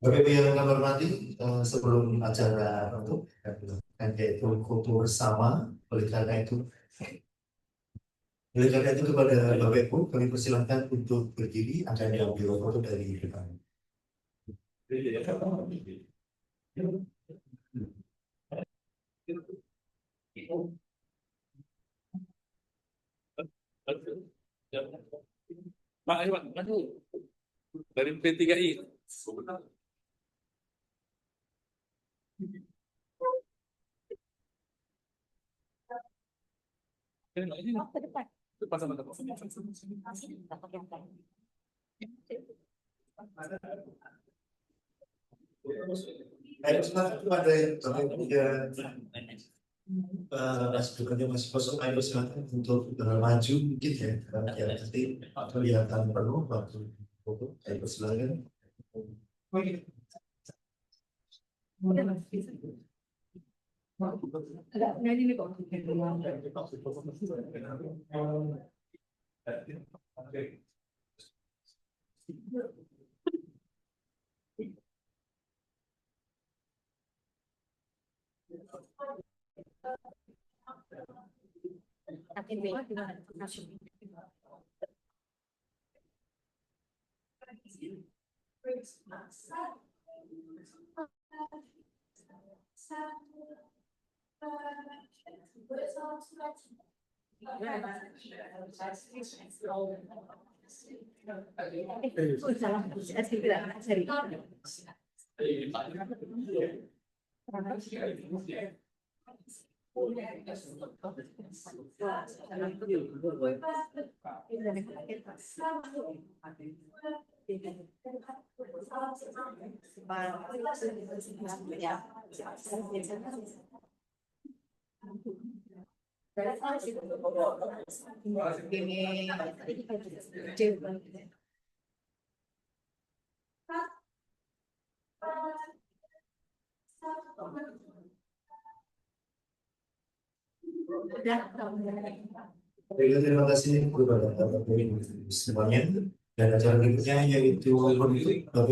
Bapak Ibu yang kami hormati, sebelum acara untuk yaitu foto bersama, oleh karena itu kepada Bapak Ibu kami persilahkan untuk berdiri akan diambil foto dari depan.
Pak Iwan, dari P3I.
Kepada Bapak Ibu yang masih kosong, ayo silakan untuk maju mungkin ya, ya nanti kelihatan penuh waktu foto, ayo silakan. Terima kasih kepada Bapak Ibu semuanya. Dan acara berikutnya yaitu Bapak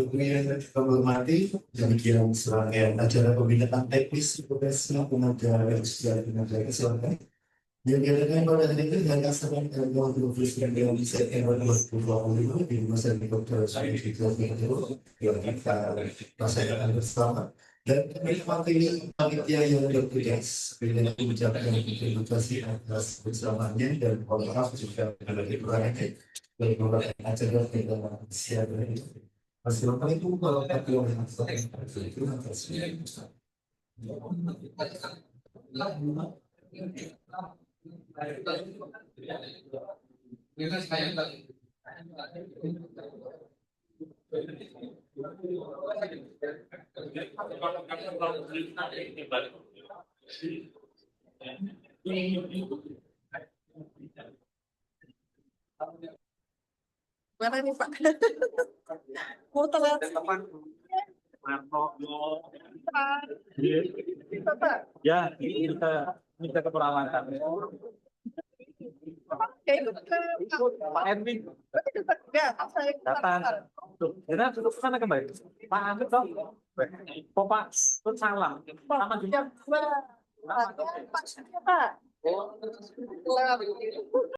Ibu yang kami hormati, demikian serangkaian acara pembinaan teknis profesi pengajar kesehatan yang diadakan pada hari ini dan asalkan dari September 2025 di Rumah Sakit Dr. yang kita laksanakan bersama. Dan kami mewakili panitia yang bertugas dengan mengucapkan terima kasih atas bersamaannya dan mohon maaf jika ada kekurangan dari beberapa acara yang siap ini. Assalamualaikum warahmatullahi wabarakatuh. Terima kasih.
Mana nih Pak? Mau telat.
Ya, kita ke peralatan. Pak Erwin. Datang. Jadi tutup sana kembali. Pak Amit dong. Pak, itu salah. Sama juga.
Pak,